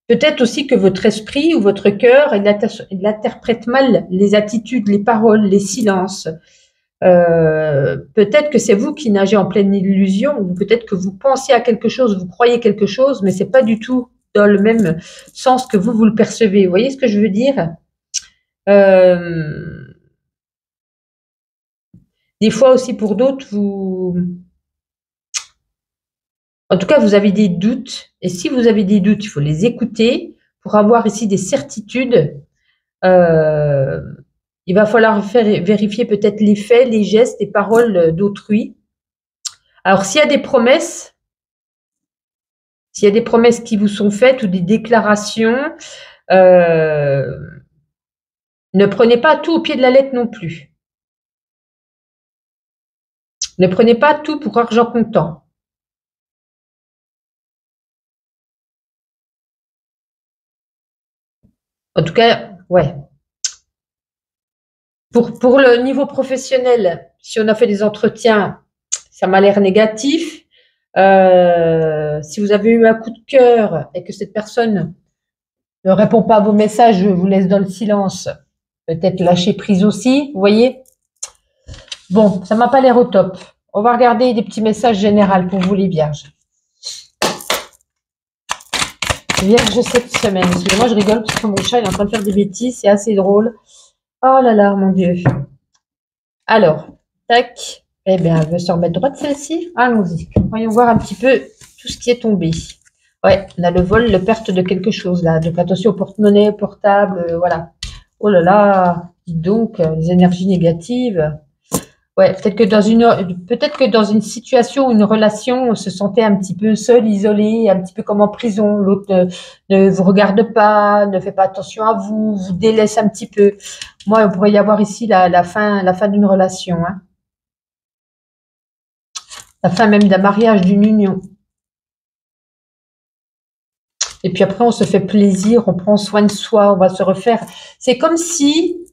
Peut-être aussi que votre esprit ou votre cœur, il interprète mal les attitudes, les paroles, les silences. Peut-être que c'est vous qui nagez en pleine illusion, ou peut-être que vous pensez à quelque chose, vous croyez quelque chose, mais c'est pas du tout dans le même sens que vous le percevez. Vous voyez ce que je veux dire? Des fois aussi pour d'autres, En tout cas, vous avez des doutes. Et si vous avez des doutes, il faut les écouter pour avoir ici des certitudes. Il va falloir vérifier peut-être les faits, les gestes, les paroles d'autrui. Alors, s'il y a des promesses qui vous sont faites ou des déclarations, ne prenez pas tout au pied de la lettre non plus. Ne prenez pas tout pour argent comptant. En tout cas, ouais. Pour le niveau professionnel, si on a fait des entretiens, ça m'a l'air négatif. Si vous avez eu un coup de cœur et que cette personne ne répond pas à vos messages, je vous laisse dans le silence. Peut-être lâcher prise aussi, vous voyez. Bon, ça m'a pas l'air au top. On va regarder des petits messages généraux pour vous les vierges. Vierge cette semaine. Excusez-moi, je rigole parce que mon chat est en train de faire des bêtises. C'est assez drôle. Oh là là, mon Dieu. Alors, tac. Eh bien, elle veut se remettre droite celle-ci. Allons-y. Voyons voir un petit peu tout ce qui est tombé. Ouais, on a le vol, le perte de quelque chose là. Donc attention au porte-monnaie, portable, voilà. Oh là là, dis donc, les énergies négatives. Ouais, peut-être que dans une situation, une relation, on se sentait un petit peu seul, isolé, un petit peu comme en prison. L'autre ne vous regarde pas, ne fait pas attention à vous, vous délaisse un petit peu. Moi, il pourrait y avoir ici la fin d'une relation, hein. La fin même d'un mariage, d'une union. Et puis après, on se fait plaisir, on prend soin de soi, on va se refaire. C'est comme si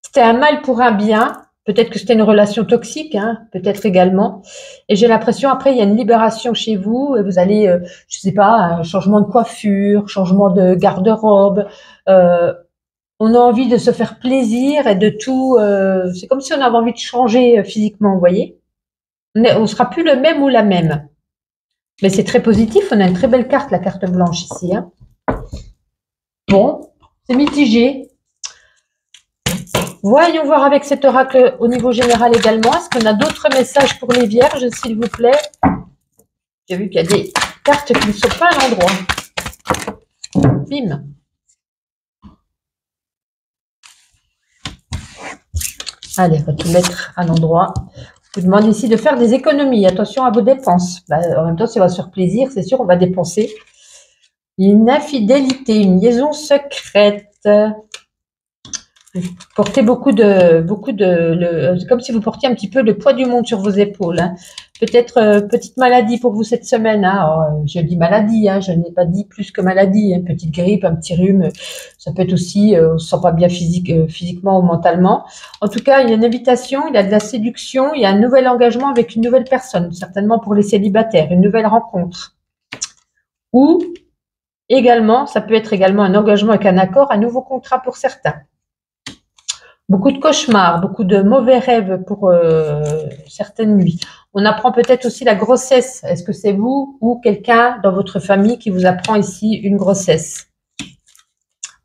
c'était un mal pour un bien. Peut-être que c'était une relation toxique, hein, peut-être également. Et j'ai l'impression, après, il y a une libération chez vous et vous allez, je sais pas, un changement de coiffure, changement de garde-robe. On a envie de se faire plaisir et de tout. C'est comme si on avait envie de changer physiquement, vous voyez. On sera plus le même ou la même. Mais c'est très positif. On a une très belle carte, la carte blanche ici, hein. Bon, c'est mitigé. Voyons voir avec cet oracle au niveau général également. Est-ce qu'on a d'autres messages pour les vierges, s'il vous plaît? J'ai vu qu'il y a des cartes qui ne sont pas à l'endroit. Bim. Allez, on va tout mettre à l'endroit. Je vous demande ici de faire des économies. Attention à vos dépenses. Bah, en même temps, si on va se faire plaisir, c'est sûr, on va dépenser. Une infidélité, une liaison secrète. Vous portez c'est comme si vous portiez un petit peu le poids du monde sur vos épaules, hein. Peut-être petite maladie pour vous cette semaine, hein. Alors, je dis maladie, hein, je n'ai pas dit plus que maladie, hein. Petite grippe, un petit rhume, ça peut être aussi, on ne se sent pas bien physiquement ou mentalement. En tout cas, il y a une invitation, il y a de la séduction, il y a un nouvel engagement avec une nouvelle personne, certainement pour les célibataires, une nouvelle rencontre. Ou également, ça peut être également un engagement avec un accord, un nouveau contrat pour certains. Beaucoup de cauchemars, beaucoup de mauvais rêves pour certaines nuits. On apprend peut-être aussi la grossesse. Est-ce que c'est vous ou quelqu'un dans votre famille qui vous apprend ici une grossesse?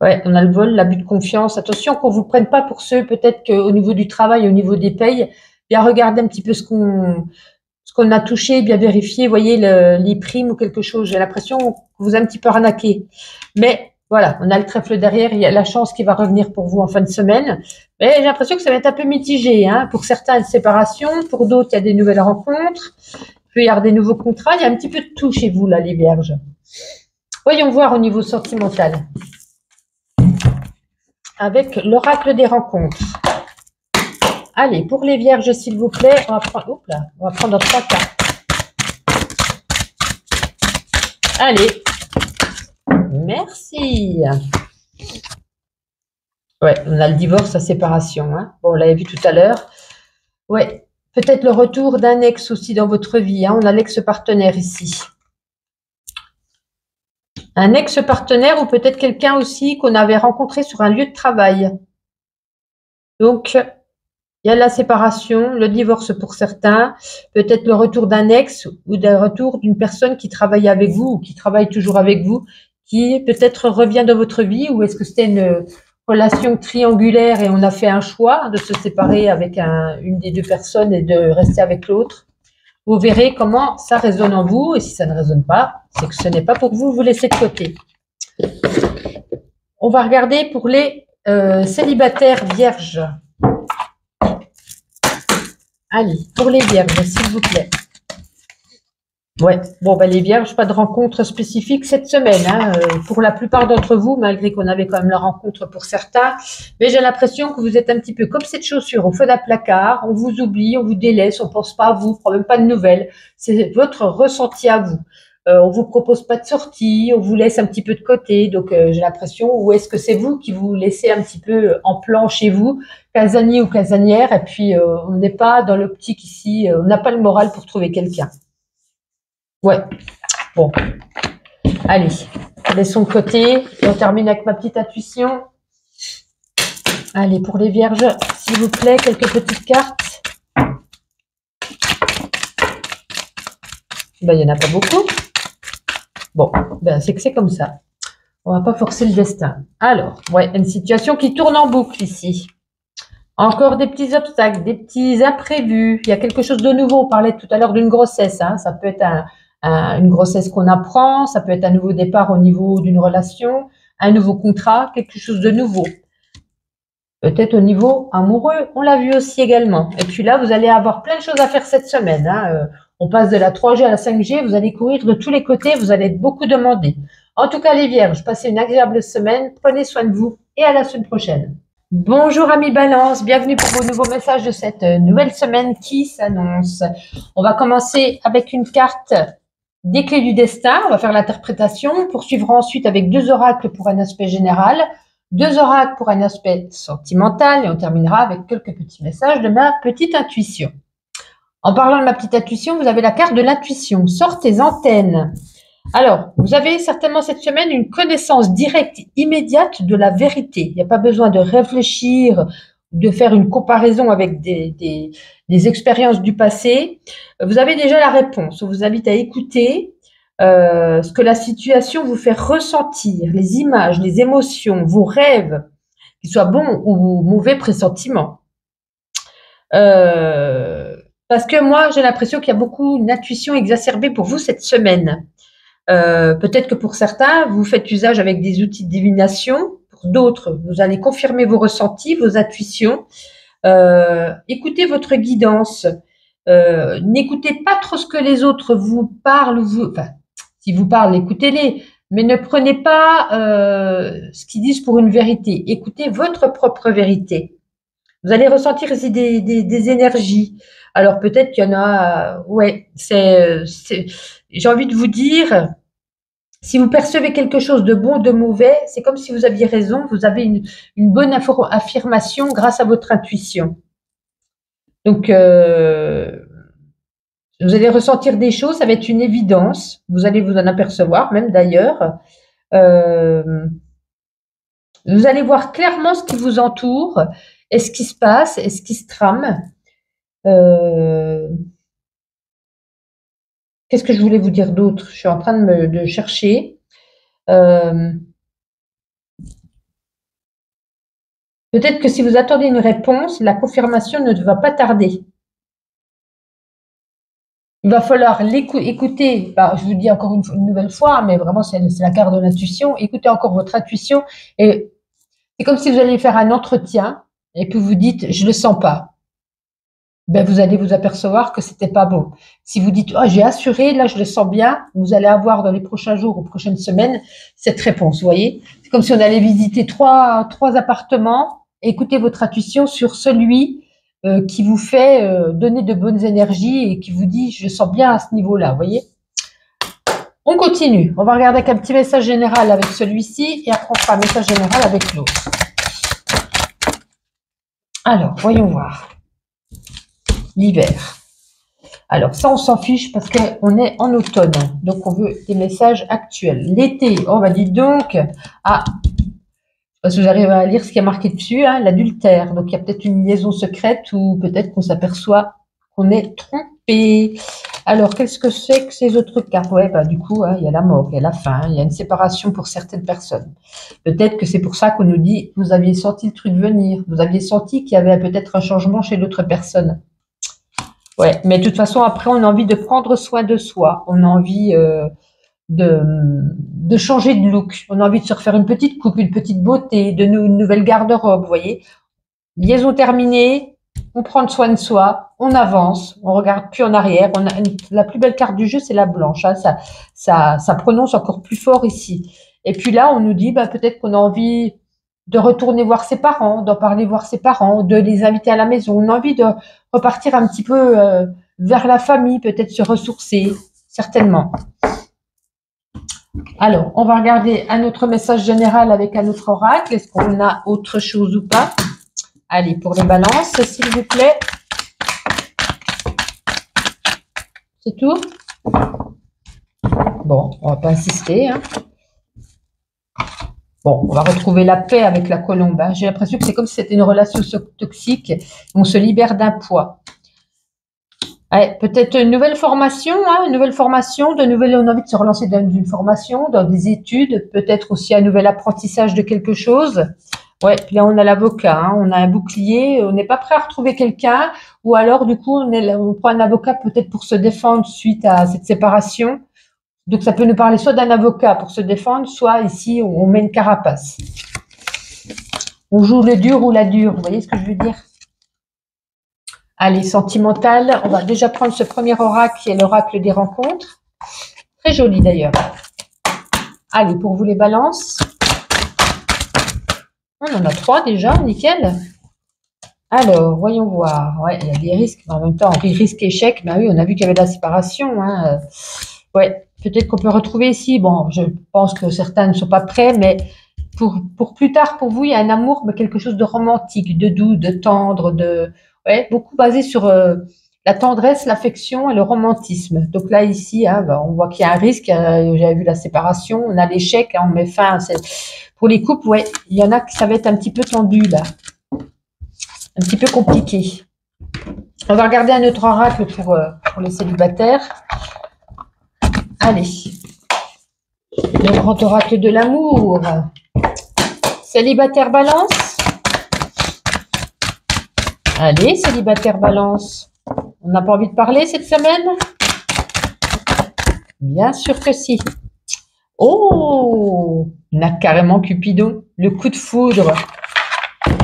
Ouais, on a le vol, l'abus de confiance. Attention qu'on ne vous prenne pas pour ceux, peut-être qu'au niveau du travail, au niveau des payes, bien regarder un petit peu ce qu'on a touché, bien vérifier, voyez, les primes ou quelque chose. J'ai l'impression que vous avez un petit peu arnaqué. Mais voilà, on a le trèfle derrière, il y a la chance qui va revenir pour vous en fin de semaine. Mais j'ai l'impression que ça va être un peu mitigé, hein. Pour certains, une séparation, pour d'autres, il y a des nouvelles rencontres, il peut y avoir des nouveaux contrats, il y a un petit peu de tout chez vous, là, les vierges. Voyons voir au niveau sentimental. Avec l'oracle des rencontres. Allez, pour les vierges, s'il vous plaît, on va prendre 3 cartes. Allez. Merci. Ouais, on a le divorce, la séparation, hein. Bon, on l'avait vu tout à l'heure. Ouais, peut-être le retour d'un ex aussi dans votre vie, hein. On a l'ex-partenaire ici. Un ex-partenaire ou peut-être quelqu'un aussi qu'on avait rencontré sur un lieu de travail. Donc, il y a la séparation, le divorce pour certains, peut-être le retour d'un ex ou d'un retour d'une personne qui travaille avec vous ou qui travaille toujours avec vous, qui peut-être revient dans votre vie, ou est-ce que c'était une relation triangulaire et on a fait un choix de se séparer avec une des deux personnes et de rester avec l'autre? Vous verrez comment ça résonne en vous. Et si ça ne résonne pas, c'est que ce n'est pas pour vous, vous laissez de côté. On va regarder pour les célibataires vierges. Allez, pour les vierges, s'il vous plaît. Ouais, bon, ben les vierges, pas de rencontre spécifique cette semaine. Hein, pour la plupart d'entre vous, malgré qu'on avait quand même la rencontre pour certains. Mais j'ai l'impression que vous êtes un petit peu comme cette chaussure au feu d'un placard. On vous oublie, on vous délaisse, on pense pas à vous, on prend même pas de nouvelles. C'est votre ressenti à vous. On vous propose pas de sortie, on vous laisse un petit peu de côté. Donc, j'ai l'impression, ou est-ce que c'est vous qui vous laissez un petit peu en plan chez vous, casanier ou casanière, et puis on n'est pas dans l'optique ici, on n'a pas le moral pour trouver quelqu'un. Ouais, bon, allez, laissons de côté et on termine avec ma petite intuition. Allez, pour les vierges, s'il vous plaît, quelques petites cartes. Ben, il n'y en a pas beaucoup. Bon, ben, c'est que c'est comme ça. On va pas forcer le destin. Alors, ouais, une situation qui tourne en boucle ici. Encore des petits obstacles, des petits imprévus. Il y a quelque chose de nouveau. On parlait tout à l'heure d'une grossesse. Hein. Ça peut être une grossesse qu'on apprend. Ça peut être un nouveau départ au niveau d'une relation. Un nouveau contrat, quelque chose de nouveau. Peut-être au niveau amoureux. On l'a vu aussi également. Et puis là, vous allez avoir plein de choses à faire cette semaine. Hein. On passe de la 3G à la 5G. Vous allez courir de tous les côtés. Vous allez être beaucoup demandé. En tout cas, les vierges, passez une agréable semaine. Prenez soin de vous et à la semaine prochaine. Bonjour amis Balance, bienvenue pour vos nouveaux messages de cette nouvelle semaine qui s'annonce. On va commencer avec une carte des clés du destin, on va faire l'interprétation, on poursuivra ensuite avec 2 oracles pour un aspect général, 2 oracles pour un aspect sentimental et on terminera avec quelques petits messages de ma petite intuition. En parlant de ma petite intuition, vous avez la carte de l'intuition, sort tes antennes. Alors, vous avez certainement cette semaine une connaissance directe, immédiate de la vérité. Il n'y a pas besoin de réfléchir, de faire une comparaison avec des expériences du passé. Vous avez déjà la réponse. On vous invite à écouter ce que la situation vous fait ressentir, les images, les émotions, vos rêves, qu'ils soient bons ou mauvais pressentiments. Parce que moi, j'ai l'impression qu'il y a beaucoup d'intuition exacerbée pour vous cette semaine. Peut-être que pour certains, vous faites usage avec des outils de divination. Pour d'autres, vous allez confirmer vos ressentis, vos intuitions. Écoutez votre guidance. N'écoutez pas trop ce que les autres vous parlent. Enfin, s'ils vous parlent, écoutez-les. Mais ne prenez pas ce qu'ils disent pour une vérité. Écoutez votre propre vérité. Vous allez ressentir ici des énergies. Alors peut-être qu'il y en a. Ouais, j'ai envie de vous dire, si vous percevez quelque chose de bon, de mauvais, c'est comme si vous aviez raison, vous avez une bonne affirmation grâce à votre intuition. Donc, vous allez ressentir des choses, ça va être une évidence, vous allez vous en apercevoir, même d'ailleurs. Vous allez voir clairement ce qui vous entoure, et ce qui se passe, et ce qui se trame. Qu'est-ce que je voulais vous dire d'autre? Je suis en train de chercher. Peut-être que si vous attendez une réponse, la confirmation ne va pas tarder. Il va falloir écouter. Bah, je vous dis encore une nouvelle fois, mais vraiment c'est la carte de l'intuition. Écoutez encore votre intuition. Et c'est comme si vous alliez faire un entretien et puis vous dites, je le sens pas. Ben, vous allez vous apercevoir que c'était pas bon. Si vous dites, oh, j'ai assuré, là, je le sens bien, vous allez avoir dans les prochains jours ou prochaines semaines cette réponse, vous voyez. C'est comme si on allait visiter trois appartements, et écouter votre intuition sur celui qui vous fait donner de bonnes énergies et qui vous dit, je le sens bien à ce niveau-là, vous voyez. On continue. On va regarder avec un petit message général avec celui-ci et après on fera un message général avec l'autre. Alors, voyons voir. L'hiver. Alors ça, on s'en fiche parce qu'on est en automne. Donc, on veut des messages actuels. L'été, on va dire donc, parce que vous arrivez à lire ce qui a marqué dessus, hein, l'adultère. Donc, il y a peut-être une liaison secrète ou peut-être qu'on s'aperçoit qu'on est trompé. Alors, qu'est-ce que c'est que ces autres cartes? Ouais, bah, du coup, hein, il y a la mort, il y a la fin, il y a une séparation pour certaines personnes. Peut-être que c'est pour ça qu'on nous dit, vous aviez senti le truc venir. Vous aviez senti qu'il y avait peut-être un changement chez l'autre personne. Ouais, mais de toute façon, après, on a envie de prendre soin de soi. On a envie de changer de look. On a envie de se refaire une petite coupe, une petite beauté, une nouvelle garde-robe, vous voyez. Liaison terminée, on prend soin de soi, on avance, on regarde plus en arrière. La plus belle carte du jeu, c'est la blanche. Hein. Ça prononce encore plus fort ici. Et puis là, on nous dit, bah, peut-être qu'on a envie de retourner voir ses parents, d'en parler voir ses parents, de les inviter à la maison. On a envie de repartir un petit peu vers la famille, peut-être se ressourcer, certainement. Alors, on va regarder un autre message général avec un autre oracle. Est-ce qu'on a autre chose ou pas? Allez, pour les balances, s'il vous plaît. C'est tout? Bon, on va pas insister. Hein. Bon, on va retrouver la paix avec la colombe. Hein. J'ai l'impression que c'est comme si c'était une relation toxique. On se libère d'un poids. Ouais, peut-être une nouvelle formation, hein, on a envie de se relancer dans une formation, dans des études, peut-être aussi un nouvel apprentissage de quelque chose. Ouais, puis là on a l'avocat, hein, on a un bouclier, on n'est pas prêt à retrouver quelqu'un, ou alors du coup on prend un avocat peut-être pour se défendre suite à cette séparation. Donc ça peut nous parler soit d'un avocat pour se défendre, soit ici on met une carapace. On joue le dur ou la dure, vous voyez ce que je veux dire? Allez, sentimental, on va déjà prendre ce premier oracle qui est l'oracle des rencontres. Très joli d'ailleurs. Allez, pour vous les balances. On en a 3 déjà, nickel. Alors, voyons voir. Ouais, il y a des risques, mais en même temps, risque échec. Ben oui, on a vu qu'il y avait de la séparation. Hein. Ouais, peut-être qu'on peut retrouver ici. Bon, je pense que certains ne sont pas prêts, mais pour plus tard, pour vous, il y a un amour, mais quelque chose de romantique, de doux, de tendre, ouais, beaucoup basé sur la tendresse, l'affection et le romantisme. Donc là, ici, hein, on voit qu'il y a un risque. J'avais vu la séparation, on a l'échec, hein, on met fin. Pour les couples, ouais, il y en a qui ça va être un petit peu tendu là, un petit peu compliqué. On va regarder un autre oracle pour les célibataires. Allez, le grand oracle de l'amour. Célibataire balance. Allez, célibataire balance. On n'a pas envie de parler cette semaine? Bien sûr que si. Oh, on a carrément Cupidon, le coup de foudre.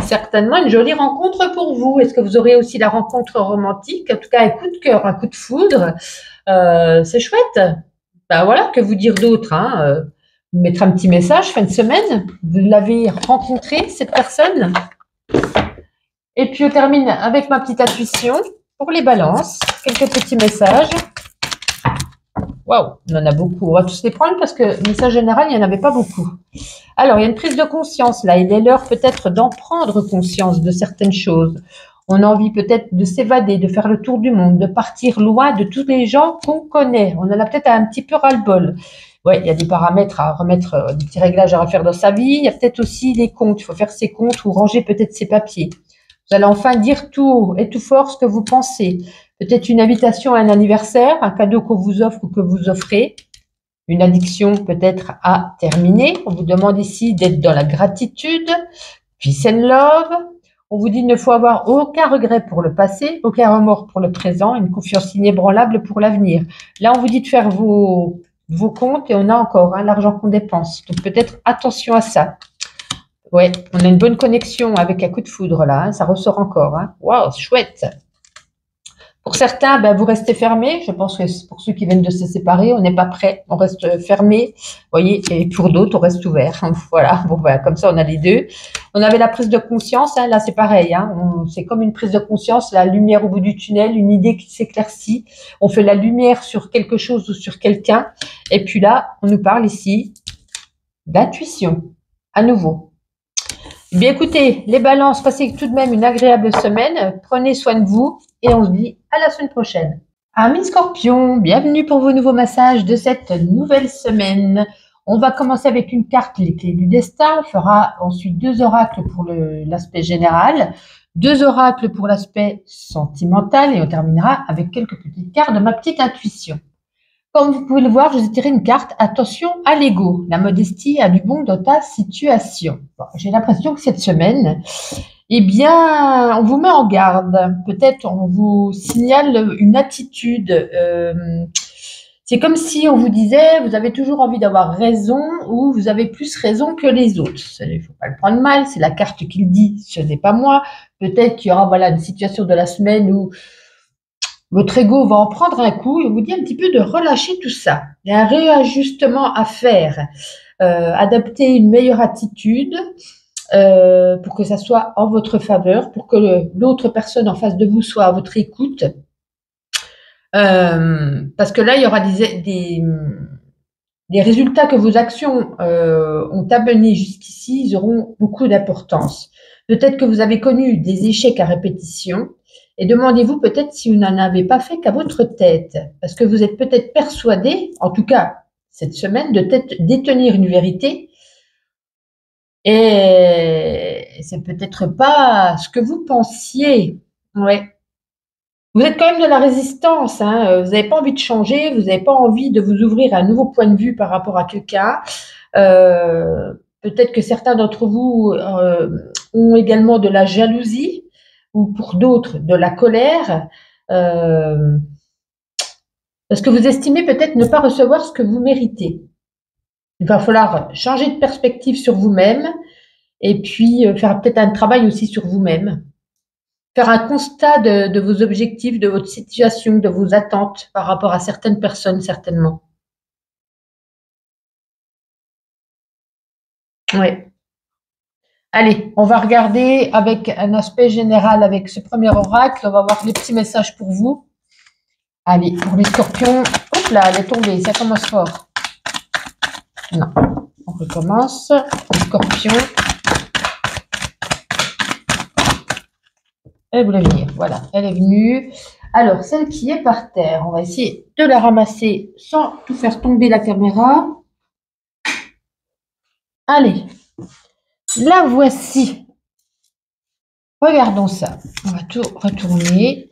Certainement une jolie rencontre pour vous. Est-ce que vous aurez aussi la rencontre romantique? En tout cas, un coup de cœur, un coup de foudre. C'est chouette. Ben voilà, que vous dire d'autre, hein? Vous mettre un petit message fin de semaine. Vous l'avez rencontré, cette personne. Et puis, on termine avec ma petite intuition pour les balances. Quelques petits messages. Waouh, on en a beaucoup. On va tous les prendre parce que message général, il n'y en avait pas beaucoup. Alors, il y a une prise de conscience là. Il est l'heure peut-être d'en prendre conscience de certaines choses. On a envie peut-être de s'évader, de faire le tour du monde, de partir loin de tous les gens qu'on connaît. On en a peut-être un petit peu ras-le-bol. Ouais, il y a des paramètres à remettre, des petits réglages à refaire dans sa vie. Il y a peut-être aussi les comptes. Il faut faire ses comptes ou ranger peut-être ses papiers. Vous allez enfin dire tout haut et tout fort ce que vous pensez. Peut-être une invitation à un anniversaire, un cadeau qu'on vous offre ou que vous offrez. Une addiction peut-être à terminer. On vous demande ici d'être dans la gratitude. Peace and love. On vous dit qu'il ne faut avoir aucun regret pour le passé, aucun remords pour le présent, une confiance inébranlable pour l'avenir. Là, on vous dit de faire vos comptes et on a encore l'argent qu'on dépense. Donc peut-être attention à ça. Ouais, on a une bonne connexion avec un coup de foudre là, hein, ça ressort encore. Hein. Waouh, chouette. Pour certains, ben, vous restez fermés. Je pense que pour ceux qui viennent de se séparer, on n'est pas prêt. On reste fermé, voyez. Et pour d'autres, on reste ouvert. Voilà. Bon, ben, comme ça, on a les deux. On avait la prise de conscience. Hein, là, c'est pareil. Hein, c'est comme une prise de conscience, la lumière au bout du tunnel, une idée qui s'éclaircit. On fait la lumière sur quelque chose ou sur quelqu'un. Et puis là, on nous parle ici d'intuition. À nouveau. Bien écoutez, les balances, passez tout de même une agréable semaine. Prenez soin de vous et on se dit à la semaine prochaine. Amis Scorpion, bienvenue pour vos nouveaux massages de cette nouvelle semaine. On va commencer avec une carte, les clés du destin. On fera ensuite 2 oracles pour l'aspect général, 2 oracles pour l'aspect sentimental et on terminera avec quelques petites cartes de ma petite intuition. Comme vous pouvez le voir, je vous ai tiré une carte. Attention à l'ego. La modestie a du bon dans ta situation. Bon, j'ai l'impression que cette semaine, Eh bien, on vous met en garde. Peut-être on vous signale une attitude. C'est comme si on vous disait, vous avez toujours envie d'avoir raison ou vous avez plus raison que les autres. Il ne faut pas le prendre mal, c'est la carte qui le dit, ce n'est pas moi. Peut-être qu'il y aura voilà, une situation de la semaine où votre ego va en prendre un coup et on vous dit un petit peu de relâcher tout ça. Il y a un réajustement à faire, adapter une meilleure attitude pour que ça soit en votre faveur, pour que l'autre personne en face de vous soit à votre écoute. Parce que là, il y aura des résultats que vos actions ont amenés jusqu'ici, ils auront beaucoup d'importance. Peut-être que vous avez connu des échecs à répétition et demandez-vous peut-être si vous n'en avez pas fait qu'à votre tête, parce que vous êtes peut-être persuadé, en tout cas cette semaine, de détenir une vérité et c'est peut-être pas ce que vous pensiez. Ouais. Vous êtes quand même de la résistance, hein. Vous n'avez pas envie de changer, vous n'avez pas envie de vous ouvrir à un nouveau point de vue par rapport à quelqu'un. Peut-être que certains d'entre vous ont également de la jalousie ou pour d'autres de la colère, parce que vous estimez peut-être ne pas recevoir ce que vous méritez. Il va falloir changer de perspective sur vous-même et puis faire peut-être un travail aussi sur vous-même. Faire un constat de vos objectifs, de votre situation, de vos attentes par rapport à certaines personnes, certainement. Oui. Allez, on va regarder avec un aspect général avec ce premier oracle. On va voir les petits messages pour vous. Allez, pour les scorpions. Hop là, elle est tombée, ça commence fort. Non, on recommence. Les scorpions. Elle voulait venir, voilà, elle est venue. Alors, celle qui est par terre, on va essayer de la ramasser sans tout faire tomber la caméra. Allez, la voici. Regardons ça. On va tout retourner.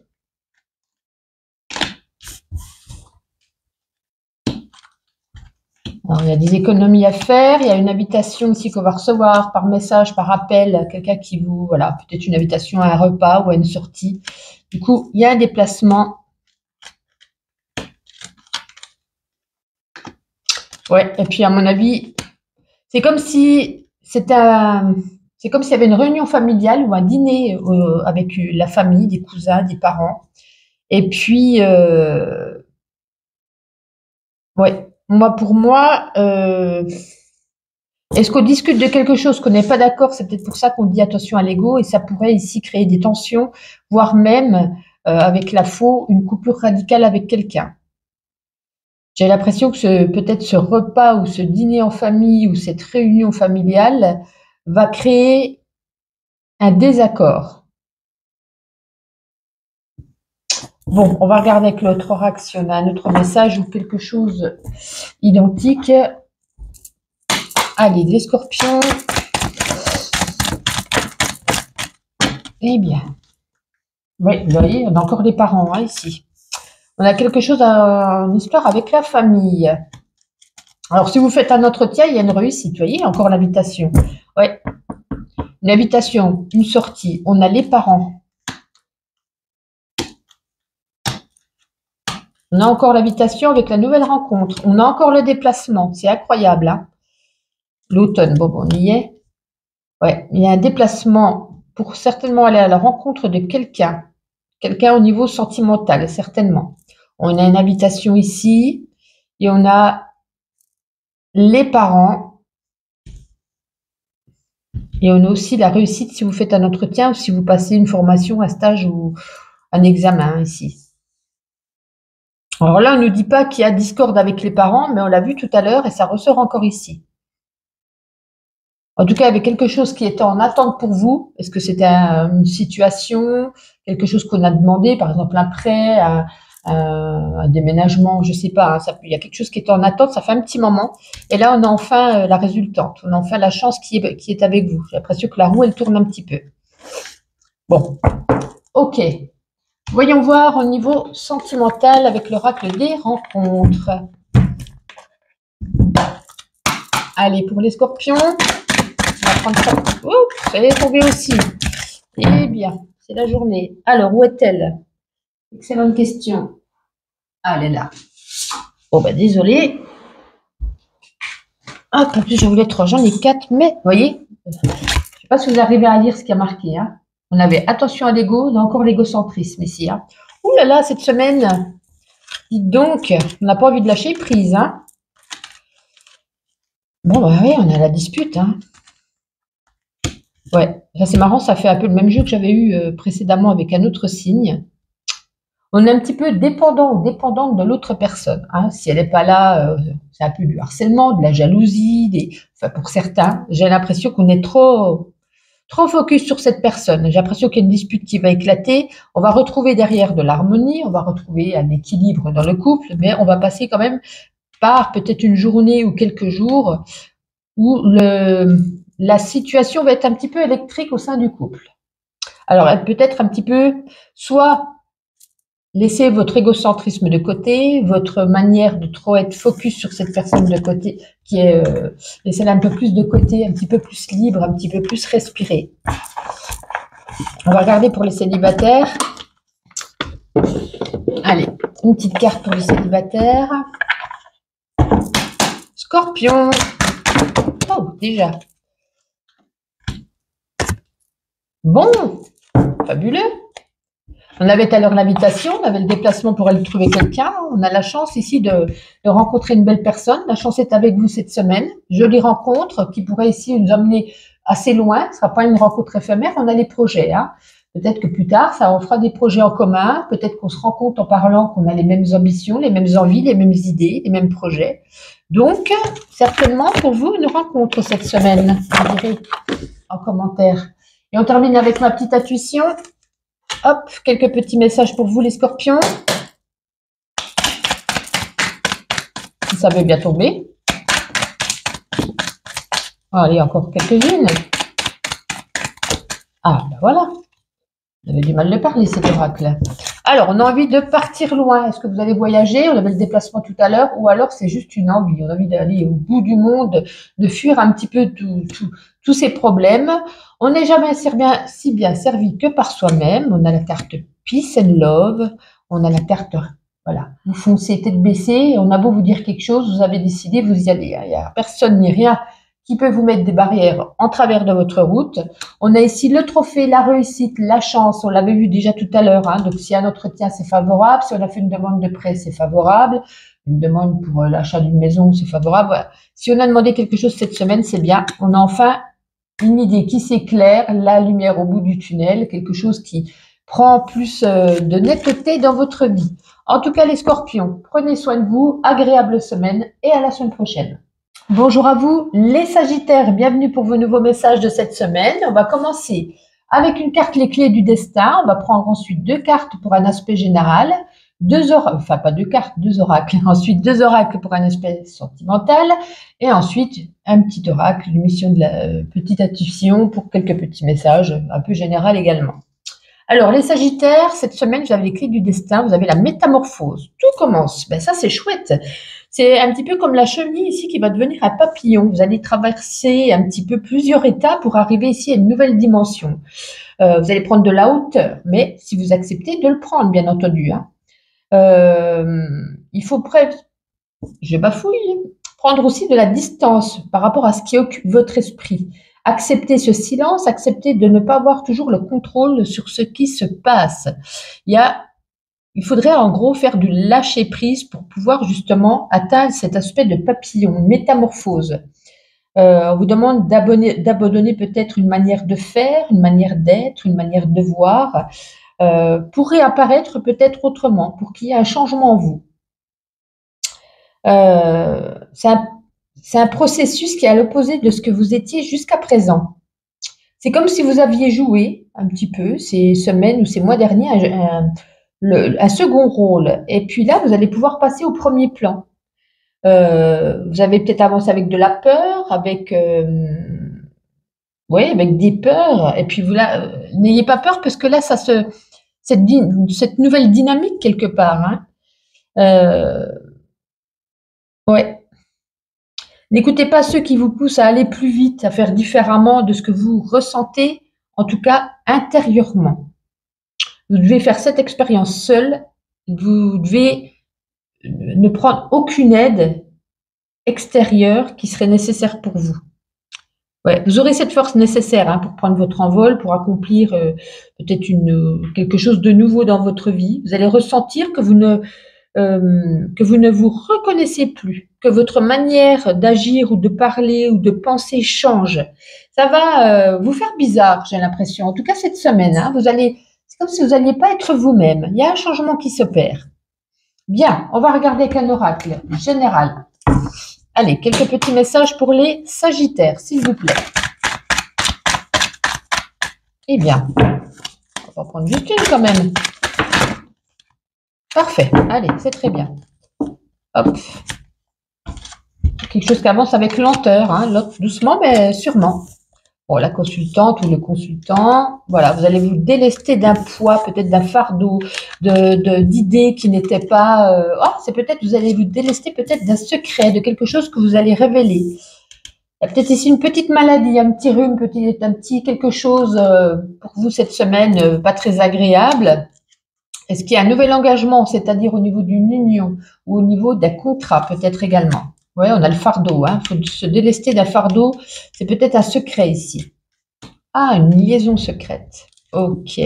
Alors, il y a des économies à faire. Il y a une invitation ici qu'on va recevoir par message, par appel. Quelqu'un qui vous, voilà, peut-être une invitation à un repas ou à une sortie. Du coup, il y a un déplacement. Ouais, et puis à mon avis, c'est comme si c'était c'est comme s'il y avait une réunion familiale ou un dîner avec la famille, des cousins, des parents. Et puis, ouais, pour moi, est-ce qu'on discute de quelque chose qu'on n'est pas d'accord? C'est peut-être pour ça qu'on dit attention à l'ego et ça pourrait ici créer des tensions, voire même avec la faux, une coupure radicale avec quelqu'un. J'ai l'impression que peut-être ce repas ou ce dîner en famille ou cette réunion familiale va créer un désaccord. Bon, on va regarder avec l'autre oracle si on a un autre message ou quelque chose identique. Allez, les scorpions. Eh bien, oui, vous voyez, on a encore les parents hein, ici. On a quelque chose, une histoire avec la famille. Alors, si vous faites un entretien, il y a une réussite, vous voyez, encore l'invitation. Ouais, une invitation, une sortie. On a les parents. On a encore l'invitation avec la nouvelle rencontre. On a encore le déplacement. C'est incroyable. Hein. L'automne, bon, on y est. Ouais, il y a un déplacement pour certainement aller à la rencontre de quelqu'un. Quelqu'un au niveau sentimental, certainement. On a une invitation ici et on a les parents. Et on a aussi la réussite si vous faites un entretien ou si vous passez une formation, un stage ou un examen ici. Alors là, on ne nous dit pas qu'il y a discorde avec les parents, mais on l'a vu tout à l'heure et ça ressort encore ici. En tout cas, il y avait quelque chose qui était en attente pour vous. Est-ce que c'était une situation, quelque chose qu'on a demandé, par exemple un prêt, un déménagement, je ne sais pas. Hein, il y a quelque chose qui était en attente, ça fait un petit moment. Et là, on a enfin la résultante. On a enfin la chance qui est avec vous. J'ai l'impression que la roue, elle tourne un petit peu. Bon, ok. Voyons voir au niveau sentimental avec l'oracle des rencontres. Allez, pour les scorpions, on va prendre ça. Oups, ça est tombé aussi. Eh bien, c'est la journée. Alors, où est-elle? Excellente question. Ah, elle est là. Bon, bah, désolé. Hop, en plus, je voulais 3, j'en ai 4, mais, vous voyez, je ne sais pas si vous arrivez à lire ce qu'il y a marqué. Hein. On avait attention à l'ego, on a encore l'égocentrisme ici. Hein. Ouh là là, cette semaine, dites donc, on n'a pas envie de lâcher prise. Hein. Bon, bah oui, on a la dispute. Hein. Ouais, ça c'est marrant, ça fait un peu le même jeu que j'avais eu précédemment avec un autre signe. On est un petit peu dépendant ou dépendante de l'autre personne. Hein. Si elle n'est pas là, c'est un peu du harcèlement, de la jalousie, enfin, pour certains. J'ai l'impression qu'on est trop focus sur cette personne. J'ai l'impression qu'il y a une dispute qui va éclater. On va retrouver derrière de l'harmonie, on va retrouver un équilibre dans le couple, mais on va passer quand même par peut-être une journée ou quelques jours où la situation va être un petit peu électrique au sein du couple. Alors, elle peut être un petit peu, soit laissez votre égocentrisme de côté, votre manière de trop être focus sur cette personne de côté, qui est laissez-la un peu plus de côté, un petit peu plus libre, un petit peu plus respirer. On va regarder pour les célibataires. Allez, une petite carte pour les célibataires. Scorpion. Oh, déjà. Bon, fabuleux. On avait tout à l'heure l'invitation, on avait le déplacement pour aller trouver quelqu'un. On a la chance ici de rencontrer une belle personne. La chance est avec vous cette semaine. Jolie rencontre qui pourrait ici nous emmener assez loin. Ce ne sera pas une rencontre éphémère, on a les projets. Hein. Peut-être que plus tard, on fera des projets en commun. Peut-être qu'on se rend compte en parlant qu'on a les mêmes ambitions, les mêmes envies, les mêmes idées, les mêmes projets. Donc, certainement pour vous, une rencontre cette semaine. Vous direz en commentaire. Et on termine avec ma petite intuition. Hop, quelques petits messages pour vous les scorpions. Si ça veut bien tomber. Allez, encore quelques-unes. Ah, ben voilà. Vous avez du mal de parler, cet oracle. Alors, on a envie de partir loin. Est-ce que vous allez voyager? On avait le déplacement tout à l'heure. Ou alors, c'est juste une envie. On a envie d'aller au bout du monde, de fuir un petit peu tous ces problèmes. On n'est jamais si bien servi que par soi-même. On a la carte Peace and Love. On a la carte, voilà, vous foncez tête baissée. On a beau vous dire quelque chose, vous avez décidé, vous y allez. Il n'y a personne ni rien qui peut vous mettre des barrières en travers de votre route. On a ici le trophée, la réussite, la chance. On l'avait vu déjà tout à l'heure. Hein. Donc, si un entretien, c'est favorable. Si on a fait une demande de prêt, c'est favorable. Une demande pour l'achat d'une maison, c'est favorable. Voilà. Si on a demandé quelque chose cette semaine, c'est bien. On a enfin une idée qui s'éclaire, la lumière au bout du tunnel, quelque chose qui prend plus de netteté dans votre vie. En tout cas, les scorpions, prenez soin de vous. Agréable semaine et à la semaine prochaine. Bonjour à vous, les Sagittaires, bienvenue pour vos nouveaux messages de cette semaine. On va commencer avec une carte, les clés du destin. On va prendre ensuite 2 cartes pour un aspect général, 2 oracles, enfin pas 2 cartes, 2 oracles. Ensuite 2 oracles pour un aspect sentimental et ensuite un petit oracle, une mission de la petite intuition pour quelques petits messages un peu général également. Alors, les Sagittaires, cette semaine, vous avez les clés du destin, vous avez la métamorphose. Tout commence. Ben ça, c'est chouette. C'est un petit peu comme la chenille ici qui va devenir un papillon. Vous allez traverser un petit peu plusieurs étapes pour arriver ici à une nouvelle dimension. Vous allez prendre de la hauteur, mais si vous acceptez de le prendre, bien entendu. Hein. Il faut je bafouille, prendre aussi de la distance par rapport à ce qui occupe votre esprit. Accepter ce silence, accepter de ne pas avoir toujours le contrôle sur ce qui se passe. Il faudrait en gros faire du lâcher-prise pour pouvoir justement atteindre cet aspect de papillon, métamorphose. On vous demande d'abandonner peut-être une manière de faire, une manière d'être, une manière de voir, pour réapparaître peut-être autrement, pour qu'il y ait un changement en vous. C'est un processus qui est à l'opposé de ce que vous étiez jusqu'à présent. C'est comme si vous aviez joué un petit peu ces semaines ou ces mois derniers un second rôle. Et puis là, vous allez pouvoir passer au premier plan. Vous avez peut-être avancé avec de la peur, avec des peurs. Et puis n'ayez pas peur parce que là, cette nouvelle dynamique quelque part. Hein, ouais. N'écoutez pas ceux qui vous poussent à aller plus vite, à faire différemment de ce que vous ressentez en tout cas intérieurement. Vous devez faire cette expérience seule. Vous devez ne prendre aucune aide extérieure qui serait nécessaire pour vous. Ouais, vous aurez cette force nécessaire pour prendre votre envol, pour accomplir peut-être quelque chose de nouveau dans votre vie. Vous allez ressentir que vous ne vous reconnaissez plus, que votre manière d'agir ou de parler ou de penser change. Ça va vous faire bizarre, j'ai l'impression. En tout cas, cette semaine, c'est comme si vous n'alliez pas être vous-même. Il y a un changement qui s'opère. Bien, on va regarder avec un oracle général. Allez, quelques petits messages pour les Sagittaires, s'il vous plaît. Eh bien, on va prendre juste une quand même. Parfait, allez, c'est très bien. Hop. Quelque chose qui avance avec lenteur, doucement mais sûrement. Bon, la consultante ou le consultant, voilà, vous allez vous délester d'un poids, peut-être d'un fardeau, d'idées qui n'étaient pas... vous allez vous délester peut-être d'un secret, de quelque chose que vous allez révéler. Il y a peut-être ici une petite maladie, un petit rhume, un petit quelque chose pour vous cette semaine, pas très agréable. Est-ce qu'il y a un nouvel engagement, c'est-à-dire au niveau d'une union ou au niveau d'un contrat peut-être également? Oui, on a le fardeau. Il faut se délester d'un fardeau. C'est peut-être un secret ici. Ah, une liaison secrète. Ok.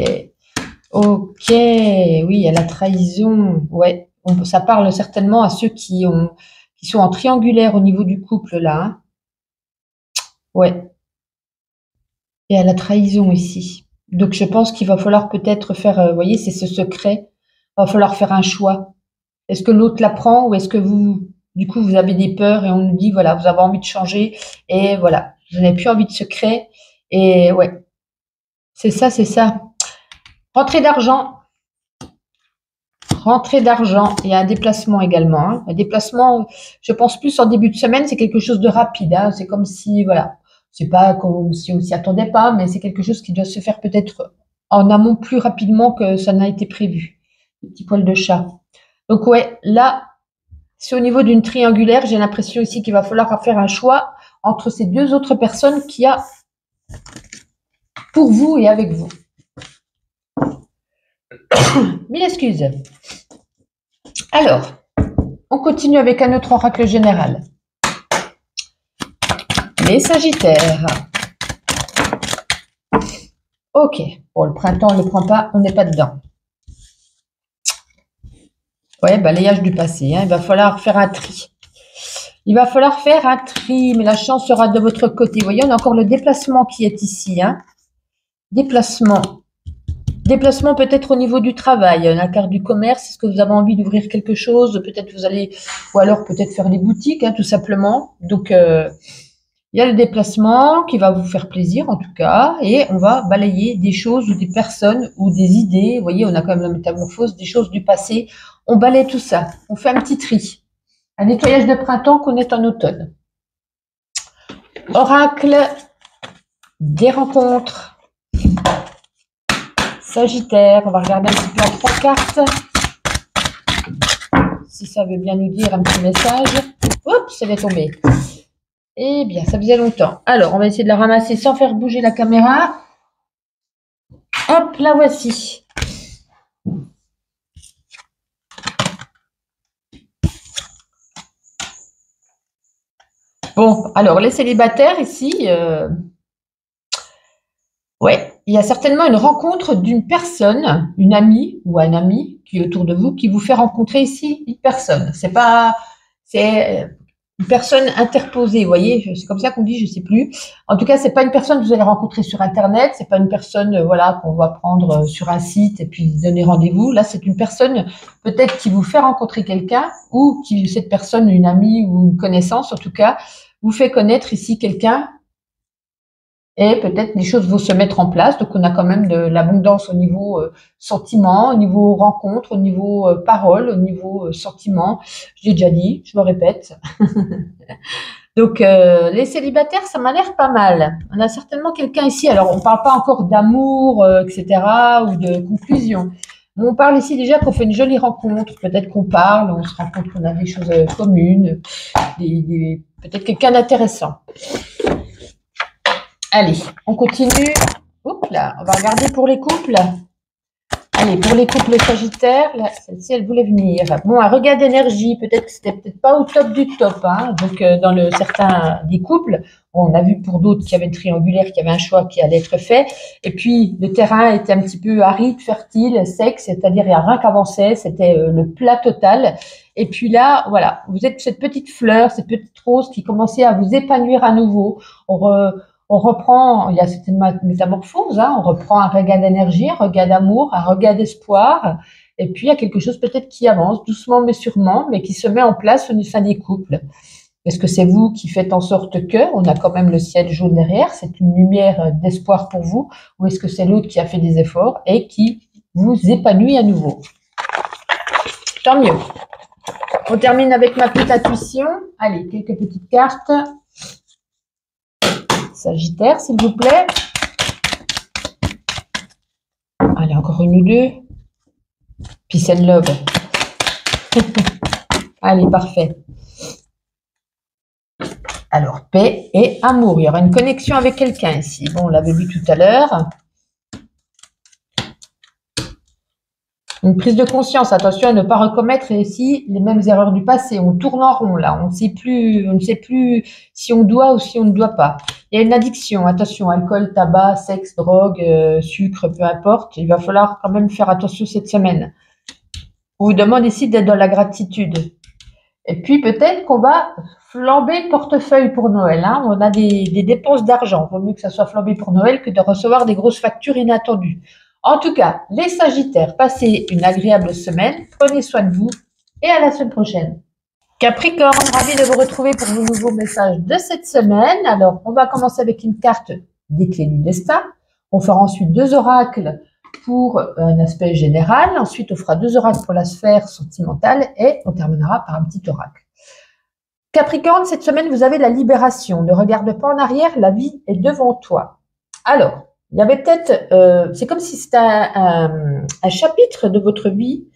Ok. Oui, il y a la trahison. Ouais. Ça parle certainement à ceux qui sont en triangulaire au niveau du couple, là. Ouais. Et à la trahison ici. Donc, je pense qu'il va falloir peut-être faire, vous voyez, c'est ce secret. Il va falloir faire un choix. Est-ce que l'autre l'apprend ou est-ce que du coup, vous avez des peurs et on nous dit, voilà, vous avez envie de changer et voilà, vous n'avez plus envie de secret. Et ouais, c'est ça, c'est ça. Rentrée d'argent. Rentrée d'argent. Il y a un déplacement également. Un déplacement, je pense plus en début de semaine, c'est quelque chose de rapide. C'est comme si, voilà, c'est pas comme si on s'y attendait pas, mais c'est quelque chose qui doit se faire peut-être en amont plus rapidement que ça n'a été prévu. Le petit poil de chat. Donc ouais, là, c'est au niveau d'une triangulaire, j'ai l'impression ici qu'il va falloir faire un choix entre ces deux autres personnes qu'il y a pour vous et avec vous. Mille excuses. Alors, on continue avec un autre oracle général. Les Sagittaires. Ok, bon, le printemps, on ne le prend pas, on n'est pas dedans. Ouais, balayage du passé. Il va falloir faire un tri. Il va falloir faire un tri, mais la chance sera de votre côté. Vous voyez, on a encore le déplacement qui est ici. Déplacement. Déplacement peut-être au niveau du travail. La carte du commerce, est-ce que vous avez envie d'ouvrir quelque chose? Peut-être vous allez, ou alors peut-être faire des boutiques, tout simplement. Donc, il y a le déplacement qui va vous faire plaisir en tout cas. Et on va balayer des choses ou des personnes ou des idées. Vous voyez, on a quand même la métamorphose, des choses du passé. On balaye tout ça. On fait un petit tri. Un nettoyage de printemps qu'on est en automne. Oracle des rencontres. Sagittaire. On va regarder un petit peu en 3 cartes. Si ça veut bien nous dire un petit message. Oups, ça va tomber. Eh bien, ça faisait longtemps. Alors, on va essayer de la ramasser sans faire bouger la caméra. Hop, la voici. Bon, alors les célibataires ici, ouais, il y a certainement une rencontre d'une personne, une amie ou un ami qui est autour de vous, qui vous fait rencontrer ici une personne. C'est une personne interposée, vous voyez, c'est comme ça qu'on dit, je sais plus. En tout cas, c'est pas une personne que vous allez rencontrer sur Internet, c'est pas une personne, qu'on va prendre sur un site et puis donner rendez-vous. Là, c'est une personne peut-être qui vous fait rencontrer quelqu'un ou qui, cette personne, une amie ou une connaissance, en tout cas, vous fait connaître ici quelqu'un et peut-être les choses vont se mettre en place. Donc, on a quand même de l'abondance au niveau sentiment, au niveau rencontre, au niveau parole, au niveau sentiment. Je l'ai déjà dit, je me répète. Donc, les célibataires, ça m'a l'air pas mal. On a certainement quelqu'un ici. Alors, on ne parle pas encore d'amour, etc. ou de conclusion. Mais on parle ici déjà qu'on fait une jolie rencontre. Peut-être qu'on parle, on se rend compte qu'on a des choses communes, peut-être quelqu'un d'intéressant. Allez, on continue Oups là, on va regarder pour les couples. Allez, pour les couples sagittaires, celle-ci, elle voulait venir. Bon, un regain d'énergie, peut-être que c'était peut-être pas au top du top. Hein. Donc, dans certains des couples, on a vu pour d'autres qui avaient une triangulaire, qu'il y avait un choix qui allait être fait. Et puis, le terrain était un petit peu aride, fertile, sec, c'est-à-dire il n'y a rien qu'avançait, c'était le plat total. Et puis là, voilà, vous êtes cette petite fleur, cette petite rose qui commençait à vous épanouir à nouveau. On reprend, il y a cette métamorphose, hein, on reprend un regain d'énergie, un regain d'amour, un regain d'espoir, et puis il y a quelque chose peut-être qui avance doucement mais sûrement, mais qui se met en place au sein des couples. Est-ce que c'est vous qui faites en sorte que, on a quand même le ciel jaune derrière, c'est une lumière d'espoir pour vous, ou est-ce que c'est l'autre qui a fait des efforts et qui vous épanouit à nouveau? Tant mieux. On termine avec ma petite intuition. Allez, quelques petites cartes. Sagittaire, s'il vous plaît. Allez, encore une ou deux. Peace and love. Allez, parfait. Alors, paix et amour. Il y aura une connexion avec quelqu'un ici. Bon, on l'avait vu tout à l'heure. Une prise de conscience. Attention à ne pas recommettre ici les mêmes erreurs du passé. On tourne en rond là. On ne sait plus si on doit ou si on ne doit pas. Il y a une addiction. Attention, alcool, tabac, sexe, drogue, sucre, peu importe. Il va falloir quand même faire attention cette semaine. On vous demande ici d'être dans la gratitude. Et puis peut-être qu'on va flamber le portefeuille pour Noël. Hein. On a des dépenses d'argent. Il vaut mieux que ça soit flambé pour Noël que de recevoir des grosses factures inattendues. En tout cas, les Sagittaires, passez une agréable semaine. Prenez soin de vous et à la semaine prochaine. Capricorne, ravi de vous retrouver pour vos nouveaux messages de cette semaine. Alors, on va commencer avec une carte des clés du destin. On fera ensuite 2 oracles pour un aspect général. Ensuite, on fera 2 oracles pour la sphère sentimentale et on terminera par un petit oracle. Capricorne, cette semaine, vous avez la libération. Ne regarde pas en arrière, la vie est devant toi. Alors, il y avait peut-être, c'est comme si c'était un chapitre de votre vie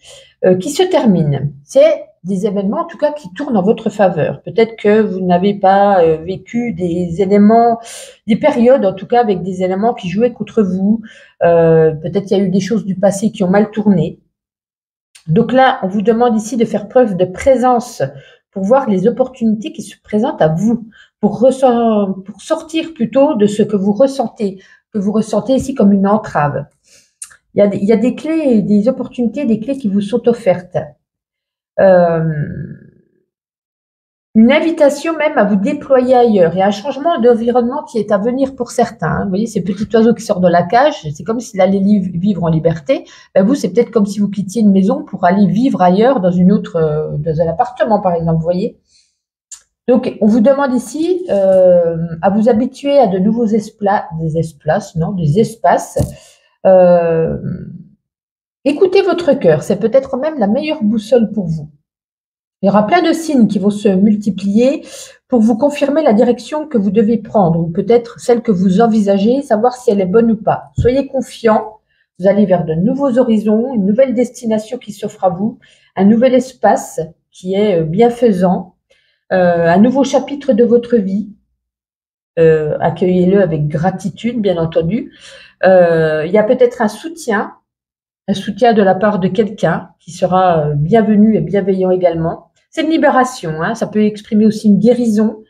qui se termine. C'est des événements, en tout cas, qui tournent en votre faveur. Peut-être que vous n'avez pas vécu des éléments, des périodes, en tout cas, avec des éléments qui jouaient contre vous. Peut-être qu'il y a eu des choses du passé qui ont mal tourné. Donc là, on vous demande ici de faire preuve de présence pour voir les opportunités qui se présentent à vous, pour sortir plutôt de ce que vous ressentez ici comme une entrave. Il y a des clés, des opportunités, des clés qui vous sont offertes. Une invitation même à vous déployer ailleurs. Il y a un changement d'environnement qui est à venir pour certains. Hein. Vous voyez, ces petits oiseaux qui sortent de la cage, c'est comme s'il allait vivre en liberté. Ben vous, c'est peut-être comme si vous quittiez une maison pour aller vivre ailleurs dans dans un appartement, par exemple, vous voyez. Donc, on vous demande ici à vous habituer à de nouveaux espaces. Écoutez votre cœur, c'est peut-être même la meilleure boussole pour vous. Il y aura plein de signes qui vont se multiplier pour vous confirmer la direction que vous devez prendre, ou peut-être celle que vous envisagez, savoir si elle est bonne ou pas. Soyez confiants, vous allez vers de nouveaux horizons, une nouvelle destination qui s'offre à vous, un nouvel espace qui est bienfaisant. Un nouveau chapitre de votre vie. Accueillez-le avec gratitude, bien entendu. Il y a peut-être un soutien de la part de quelqu'un qui sera bienvenu et bienveillant également. C'est une libération, hein, ça peut exprimer aussi une guérison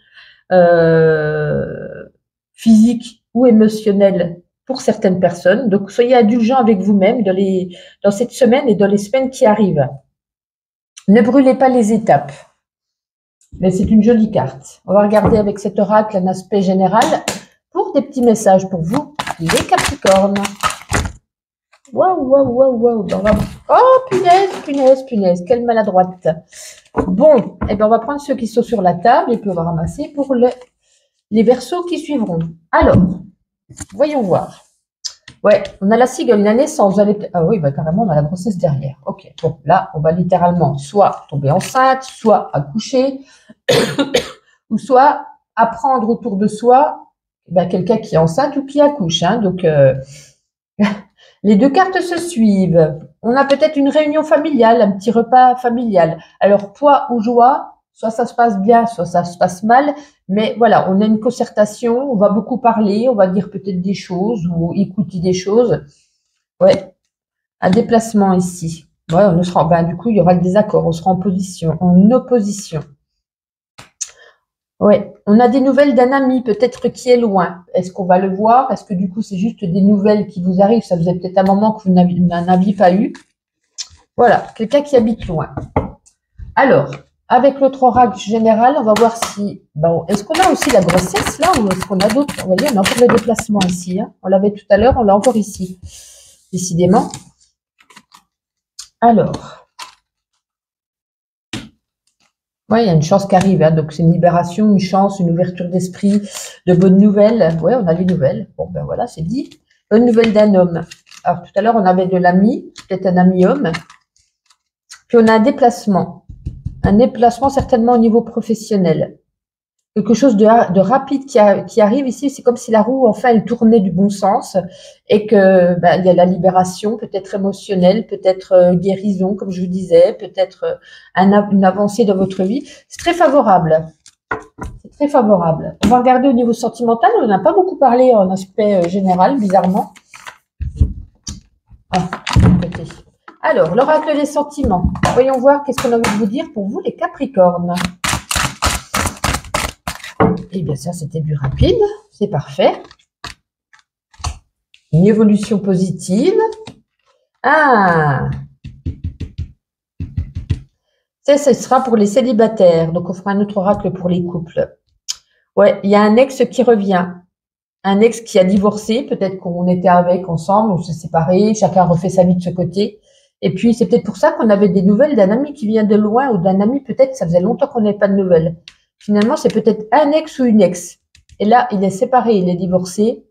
physique ou émotionnelle pour certaines personnes. Donc, soyez indulgents avec vous-même dans cette semaine et dans les semaines qui arrivent. Ne brûlez pas les étapes. Mais c'est une jolie carte. On va regarder avec cet oracle un aspect général pour des petits messages pour vous, les Capricornes. Waouh. Oh, punaise, quelle maladroite. Bon, eh bien, on va prendre ceux qui sont sur la table et puis on va ramasser pour les Verseaux qui suivront. Alors, voyons voir. Ouais, on a la cigogne, la naissance. Ah oui, bah, carrément, on a la grossesse derrière. Ok, bon, là, on va littéralement soit tomber enceinte, soit accoucher, ou soit apprendre autour de soi quelqu'un qui est enceinte ou qui accouche. Hein. Donc, les 2 cartes se suivent. On a peut-être une réunion familiale, un petit repas familial. Alors, poids ou joie, soit ça se passe bien, soit ça se passe mal. Mais voilà, on a une concertation, on va beaucoup parler, on va dire peut-être des choses ou écouter des choses. Ouais, un déplacement ici. Ouais, on sera, ben, du coup, il y aura le désaccord, on sera en opposition. Ouais, on a des nouvelles d'un ami, peut-être qui est loin. Est-ce qu'on va le voir? Est-ce que du coup, c'est juste des nouvelles qui vous arrivent? Ça faisait peut-être un moment que vous n'en aviez pas eu. Voilà, quelqu'un qui habite loin. Alors, avec l'autre oracle général, on va voir si... Bon, est-ce qu'on a aussi la grossesse là ou est-ce qu'on a d'autres? Vous voyez, on a encore le déplacement ici. Hein. On l'avait tout à l'heure, on l'a encore ici. Décidément. Alors... Oui, il y a une chance qui arrive, hein. Donc c'est une libération, une chance, une ouverture d'esprit, de bonnes nouvelles. Oui, on a les nouvelles. Bon, ben voilà, c'est dit. Bonne nouvelle d'un homme. Alors tout à l'heure, on avait de l'ami, peut-être un ami homme. Puis on a un déplacement certainement au niveau professionnel. Quelque chose de rapide qui arrive ici, c'est comme si la roue, enfin, elle tournait du bon sens et que ben, il y a la libération, peut-être émotionnelle, peut-être guérison, comme je vous disais, peut-être une avancée dans votre vie. C'est très favorable. C'est très favorable. On va regarder au niveau sentimental. On n'a pas beaucoup parlé en aspect général, bizarrement. Ah, côté. Alors, l'oracle des sentiments. Voyons voir qu'est-ce qu'on a envie de vous dire pour vous, les Capricornes. Eh bien, ça, c'était du rapide. C'est parfait. Une évolution positive. Ah! Ça, ce sera pour les célibataires. Donc, on fera un autre oracle pour les couples. Ouais, il y a un ex qui revient. Un ex qui a divorcé. Peut-être qu'on était avec ensemble, on s'est séparés. Chacun refait sa vie de ce côté. Et puis, c'est peut-être pour ça qu'on avait des nouvelles d'un ami qui vient de loin ou d'un ami, peut-être, ça faisait longtemps qu'on n'avait pas de nouvelles. Finalement, c'est peut-être un ex ou une ex. Et là, il est séparé, il est divorcé.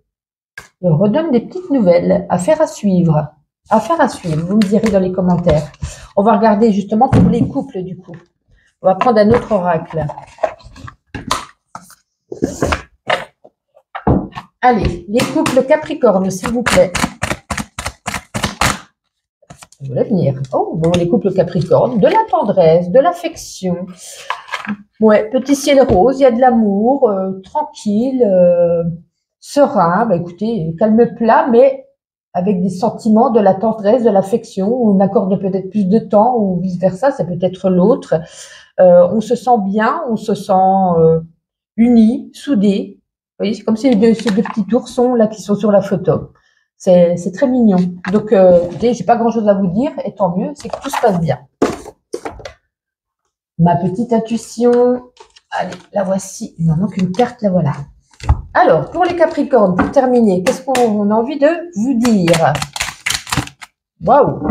Il redonne des petites nouvelles. Affaire à suivre. Affaire à suivre. Vous me direz dans les commentaires. On va regarder justement pour les couples, du coup. On va prendre un autre oracle. Allez, les couples Capricorne, s'il vous plaît. Je voulais venir. Oh, bon, les couples Capricorne, de la tendresse, de l'affection. Ouais, petit ciel rose, il y a de l'amour, tranquille, serein. Bah, écoutez, calme plat, mais avec des sentiments, de la tendresse, de l'affection. On accorde peut-être plus de temps ou vice-versa, ça peut être l'autre. On se sent bien, on se sent unis, soudés. Vous voyez, c'est comme ces deux petits oursons là qui sont sur la photo. C'est très mignon. Donc, écoutez, j'ai pas grand-chose à vous dire, et tant mieux, c'est que tout se passe bien. Ma petite intuition. Allez, la voici. Il m'en manque une carte, la voilà. Alors, pour les Capricornes, pour terminer, qu'est-ce qu'on a envie de vous dire? Waouh!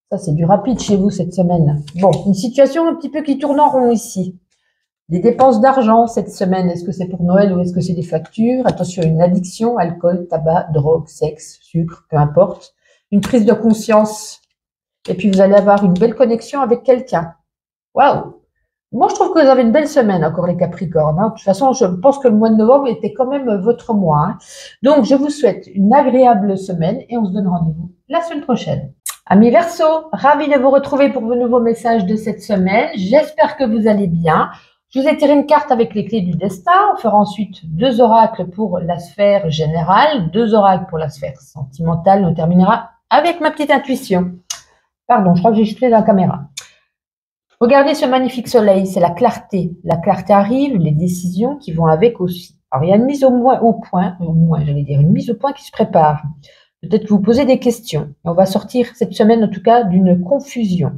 Ça, c'est du rapide chez vous cette semaine. Bon, une situation un petit peu qui tourne en rond ici. Des dépenses d'argent cette semaine. Est-ce que c'est pour Noël ou est-ce que c'est des factures? Attention, une addiction, alcool, tabac, drogue, sexe, sucre, peu importe. Une prise de conscience. Et puis, vous allez avoir une belle connexion avec quelqu'un. Waouh! Moi, je trouve que vous avez une belle semaine encore, les Capricornes. Hein. De toute façon, je pense que le mois de novembre était quand même votre mois. Hein. Donc, je vous souhaite une agréable semaine et on se donne rendez-vous la semaine prochaine. Amis Verseau, ravi de vous retrouver pour vos nouveaux messages de cette semaine. J'espère que vous allez bien. Je vous ai tiré une carte avec les clés du destin. On fera ensuite 2 oracles pour la sphère générale, 2 oracles pour la sphère sentimentale. On terminera avec ma petite intuition. Pardon, je crois que j'ai jeté la caméra. Regardez ce magnifique soleil, c'est la clarté. La clarté arrive, les décisions qui vont avec aussi. Alors, il y a une mise une mise au point qui se prépare. Peut-être que vous posez des questions. On va sortir cette semaine, en tout cas, d'une confusion.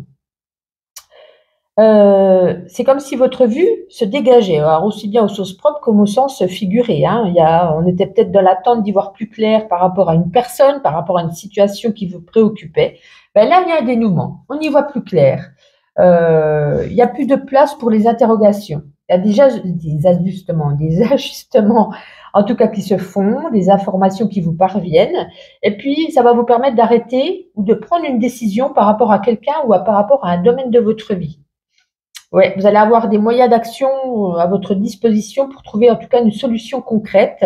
C'est comme si votre vue se dégageait, alors aussi bien au sens propre qu'au sens figuré. Hein. On était peut-être dans l'attente d'y voir plus clair par rapport à une personne, par rapport à une situation qui vous préoccupait. Ben là, il y a un dénouement. On y voit plus clair. Il n'y a plus de place pour les interrogations. Il y a déjà des ajustements, en tout cas qui se font, des informations qui vous parviennent, et puis ça va vous permettre d'arrêter ou de prendre une décision par rapport à quelqu'un ou par rapport à un domaine de votre vie. Ouais, vous allez avoir des moyens d'action à votre disposition pour trouver en tout cas une solution concrète.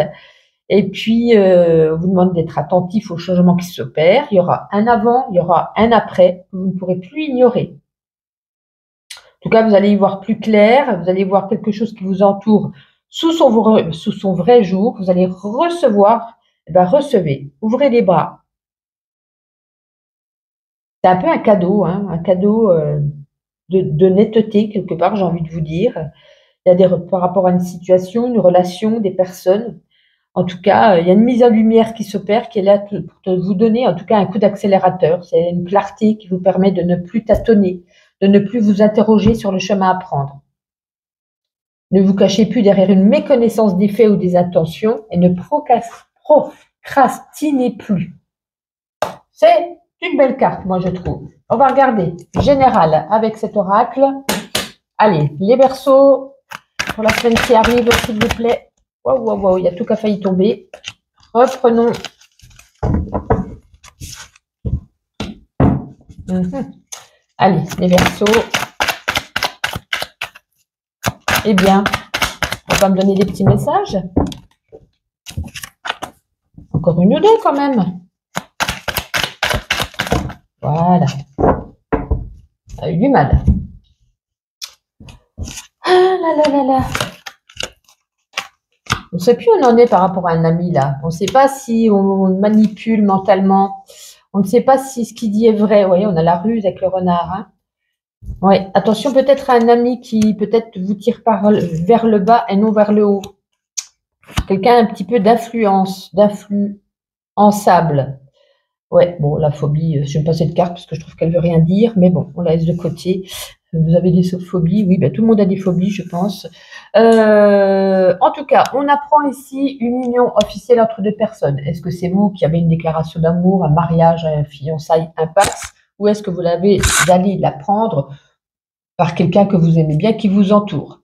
Et puis, on vous demande d'être attentif aux changements qui s'opèrent. Il y aura un avant, il y aura un après, que vous ne pourrez plus ignorer. De tout cas, vous allez y voir plus clair, vous allez voir quelque chose qui vous entoure sous son vrai jour. Vous allez recevoir, eh ben, recevez, ouvrez les bras. C'est un peu un cadeau, hein, un cadeau de netteté, quelque part, j'ai envie de vous dire. Il y a par rapport à une situation, une relation, des personnes. En tout cas, il y a une mise en lumière qui s'opère, qui est là pour vous donner, en tout cas, un coup d'accélérateur. C'est une clarté qui vous permet de ne plus tâtonner, de ne plus vous interroger sur le chemin à prendre. Ne vous cachez plus derrière une méconnaissance des faits ou des intentions et ne procrastinez plus. C'est une belle carte, moi, je trouve. On va regarder général avec cet oracle. Allez, les Verseaux pour la semaine qui arrive, s'il vous plaît. Waouh, waouh, waouh, il y a tout qui a failli tomber. Reprenons. Allez, les Verseaux. Eh bien, on va me donner des petits messages. Encore une ou deux quand même. Voilà. Ça a eu du mal. Ah là là là là. On ne sait plus où on en est par rapport à un ami là. On ne sait pas si on manipule mentalement. On ne sait pas si ce qu'il dit est vrai. Vous voyez, on a la ruse avec le renard. Hein. Ouais, attention peut-être à un ami qui peut-être vous tire vers le bas et non vers le haut. Quelqu'un un petit peu d'influençable. Ouais, bon, la phobie, je n'aime pas cette carte parce que je trouve qu'elle veut rien dire, mais bon, on la laisse de côté. Vous avez des phobies? Oui, ben, tout le monde a des phobies, je pense. En tout cas, on apprend ici une union officielle entre deux personnes. Est-ce que c'est vous qui avez une déclaration d'amour, un mariage, un fiançailles, un pax, ou est-ce que vous l'avez allé l'apprendre par quelqu'un que vous aimez bien, qui vous entoure?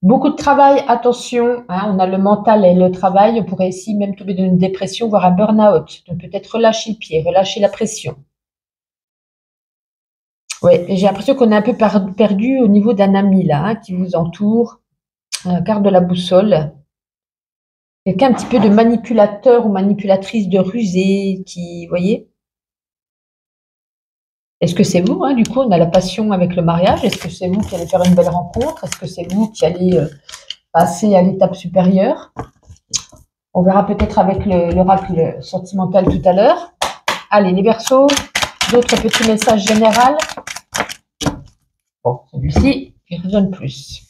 Beaucoup de travail, attention, hein, on a le mental et le travail, on pourrait ici même tomber dans une dépression, voire un burn-out. Donc peut-être relâcher le pied, relâcher la pression. Ouais, j'ai l'impression qu'on est un peu perdu au niveau d'un ami là, hein, qui vous entoure. Carte de la boussole. Quelqu'un un petit peu de manipulateur ou manipulatrice de rusé, qui, vous voyez? Est-ce que c'est vous, hein, du coup, on a la passion avec le mariage. Est-ce que c'est vous qui allez faire une belle rencontre? Est-ce que c'est vous qui allez passer à l'étape supérieure? On verra peut-être avec l'oracle sentimental tout à l'heure. Allez, les Verseaux, d'autres petits messages généraux. Bon, celui-ci, il résonne plus.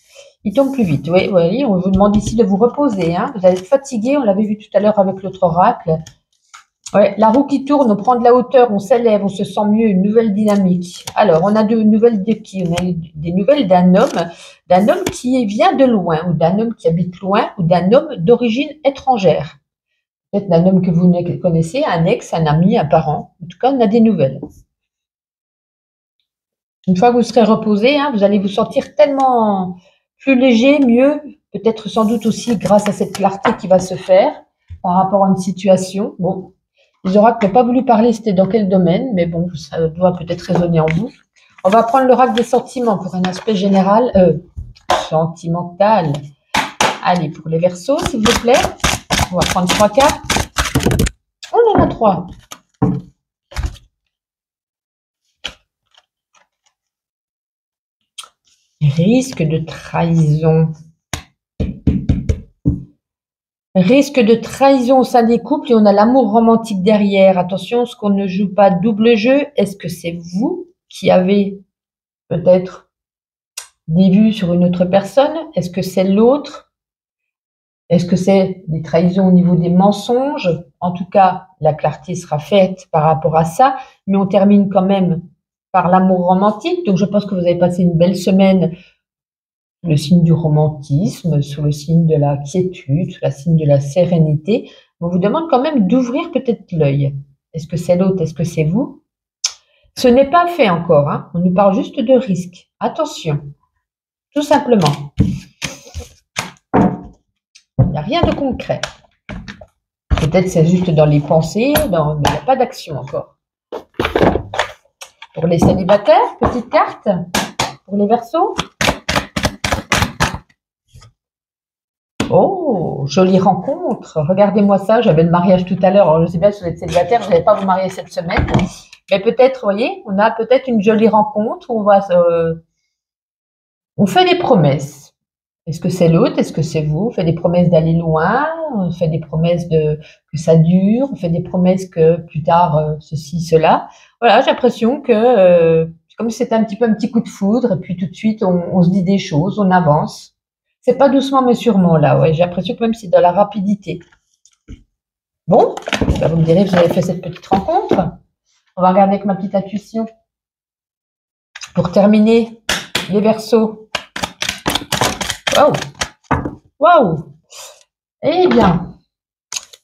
Il tombe plus vite. Oui, oui, on vous demande ici de vous reposer. Hein. Vous allez être fatigué, on l'avait vu tout à l'heure avec l'autre oracle. Ouais, la roue qui tourne, on prend de la hauteur, on s'élève, on se sent mieux, une nouvelle dynamique. Alors, on a des nouvelles de qui? On a des nouvelles d'un homme qui vient de loin, ou d'un homme qui habite loin, ou d'un homme d'origine étrangère. Peut-être d'un homme que vous connaissez, un ex, un ami, un parent. En tout cas, on a des nouvelles. Une fois que vous serez reposé, hein, vous allez vous sentir tellement plus léger, mieux, peut-être sans doute aussi grâce à cette clarté qui va se faire par rapport à une situation. Bon, les oracles n'ont pas voulu parler, c'était dans quel domaine, mais bon, ça doit peut-être résonner en vous. On va prendre l'oracle des sentiments pour un aspect général, sentimental. Allez, pour les Verseaux, s'il vous plaît. On va prendre 3 cartes. On en a 3. Risque de trahison. Risque de trahison au sein des couples et on a l'amour romantique derrière. Attention, ce qu'on ne joue pas double jeu. Est-ce que c'est vous qui avez peut-être des vues sur une autre personne? Est-ce que c'est l'autre? Est-ce que c'est des trahisons au niveau des mensonges? En tout cas, la clarté sera faite par rapport à ça, mais on termine quand même par l'amour romantique. Donc, je pense que vous avez passé une belle semaine sous le signe du romantisme, sous le signe de la quiétude, sous le signe de la sérénité. On vous demande quand même d'ouvrir peut-être l'œil. Est-ce que c'est l'autre? Est-ce que c'est vous? Ce n'est pas fait encore. Hein. On nous parle juste de risque. Attention. Tout simplement. Il n'y a rien de concret. Peut-être c'est juste dans les pensées, mais il n'y a pas d'action encore. Pour les célibataires, petite carte. Pour les Verseaux. Oh, jolie rencontre. Regardez-moi ça. J'avais le mariage tout à l'heure. Alors, je sais bien si vous êtes célibataire, je n'allais pas vous marier cette semaine. Mais peut-être, vous voyez, on a peut-être une jolie rencontre où on va On fait des promesses. Est-ce que c'est l'autre? Est-ce que c'est vous? On fait des promesses d'aller loin, on fait des promesses que ça dure, on fait des promesses que plus tard, ceci, cela. Voilà, j'ai l'impression que comme si c'était un petit coup de foudre, et puis tout de suite, on se dit des choses, on avance. C'est pas doucement mais sûrement là, ouais. J'ai l'impression que même c'est dans la rapidité. Bon, bah, vous me direz, vous avez fait cette petite rencontre. On va regarder avec ma petite intuition. Pour terminer, les Verseaux. Waouh! Waouh! Eh bien,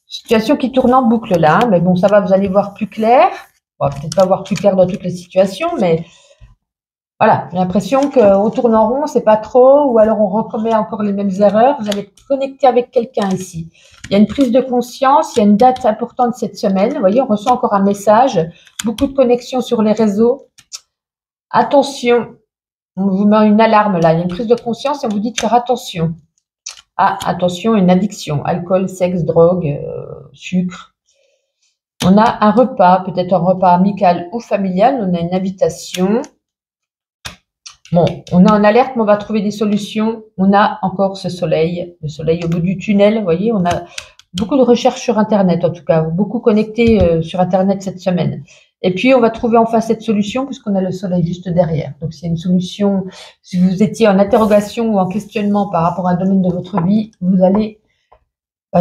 situation qui tourne en boucle là, mais bon, ça va, vous allez voir plus clair. On va peut-être pas voir plus clair dans toutes les situations, mais voilà, j'ai l'impression qu'on tourne en rond, c'est pas trop, ou alors on recommet encore les mêmes erreurs. Vous allez connecter avec quelqu'un ici. Il y a une prise de conscience, il y a une date importante cette semaine. Vous voyez, on reçoit encore un message, beaucoup de connexions sur les réseaux. Attention, on vous met une alarme là, il y a une prise de conscience et on vous dit de faire attention. Ah, attention, une addiction, alcool, sexe, drogue, sucre. On a un repas, peut-être un repas amical ou familial, on a une invitation. Bon, on est en alerte, mais on va trouver des solutions. On a encore ce soleil, le soleil au bout du tunnel, vous voyez, on a beaucoup de recherches sur Internet, en tout cas, beaucoup connectés sur Internet cette semaine. Et puis, on va trouver enfin cette solution, puisqu'on a le soleil juste derrière. Donc, c'est une solution, si vous étiez en interrogation ou en questionnement par rapport à un domaine de votre vie, vous allez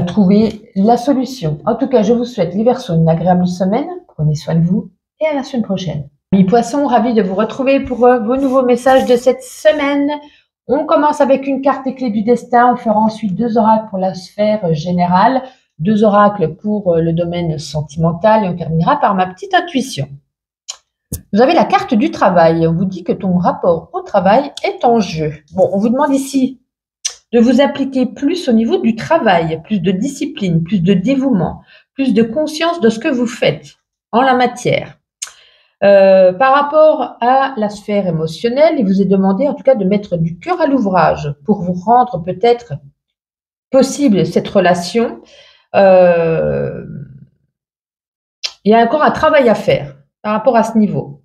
trouver la solution. En tout cas, je vous souhaite, les Verseaux, une agréable semaine. Prenez soin de vous et à la semaine prochaine. Mes poissons, ravis de vous retrouver pour vos nouveaux messages de cette semaine. On commence avec une carte des clés du destin. On fera ensuite 2 oracles pour la sphère générale, 2 oracles pour le domaine sentimental et on terminera par ma petite intuition. Vous avez la carte du travail. On vous dit que ton rapport au travail est en jeu. Bon, on vous demande ici de vous appliquer plus au niveau du travail, plus de discipline, plus de dévouement, plus de conscience de ce que vous faites en la matière. Par rapport à la sphère émotionnelle, il vous est demandé en tout cas de mettre du cœur à l'ouvrage pour vous rendre peut-être possible cette relation. Il y a encore un travail à faire par rapport à ce niveau.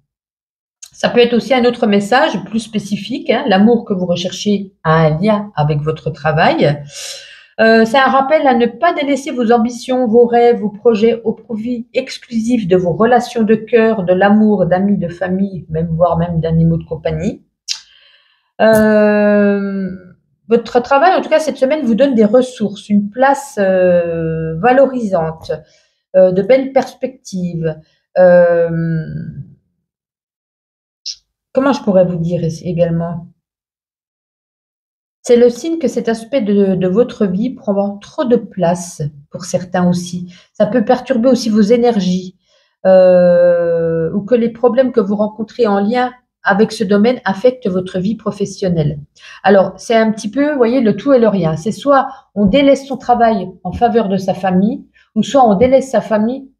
Ça peut être aussi un autre message plus spécifique, hein, l'amour que vous recherchez a un lien avec votre travail. C'est un rappel à ne pas délaisser vos ambitions, vos rêves, vos projets au profit exclusif de vos relations de cœur, de l'amour, d'amis, de famille, voire même d'animaux de compagnie. Votre travail, en tout cas cette semaine, vous donne des ressources, une place valorisante, de belles perspectives. Comment je pourrais vous dire également ? C'est le signe que cet aspect de votre vie prend trop de place pour certains aussi. Ça peut perturber aussi vos énergies ou que les problèmes que vous rencontrez en lien avec ce domaine affectent votre vie professionnelle. Alors, c'est un petit peu, vous voyez, le tout et le rien. C'est soit on délaisse son travail en faveur de sa famille ou soit on délaisse sa famille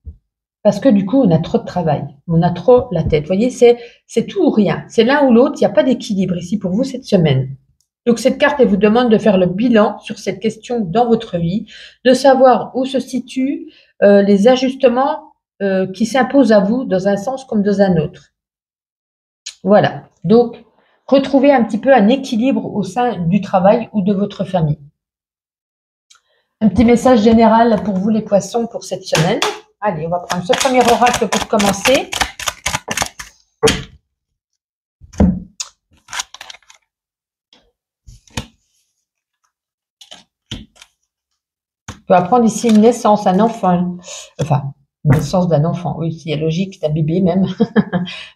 parce que du coup, on a trop de travail, on a trop la tête. Vous voyez, c'est tout ou rien. C'est l'un ou l'autre, il n'y a pas d'équilibre ici pour vous cette semaine. Donc, cette carte, elle vous demande de faire le bilan sur cette question dans votre vie, de savoir où se situent les ajustements qui s'imposent à vous dans un sens comme dans un autre. Voilà. Donc, retrouvez un petit peu un équilibre au sein du travail ou de votre famille. Un petit message général pour vous, les poissons, pour cette semaine. Allez, on va prendre ce premier oracle pour commencer. On va prendre ici une naissance, un enfant. Enfin, une naissance d'un enfant, oui, c'est logique, d'un bébé même.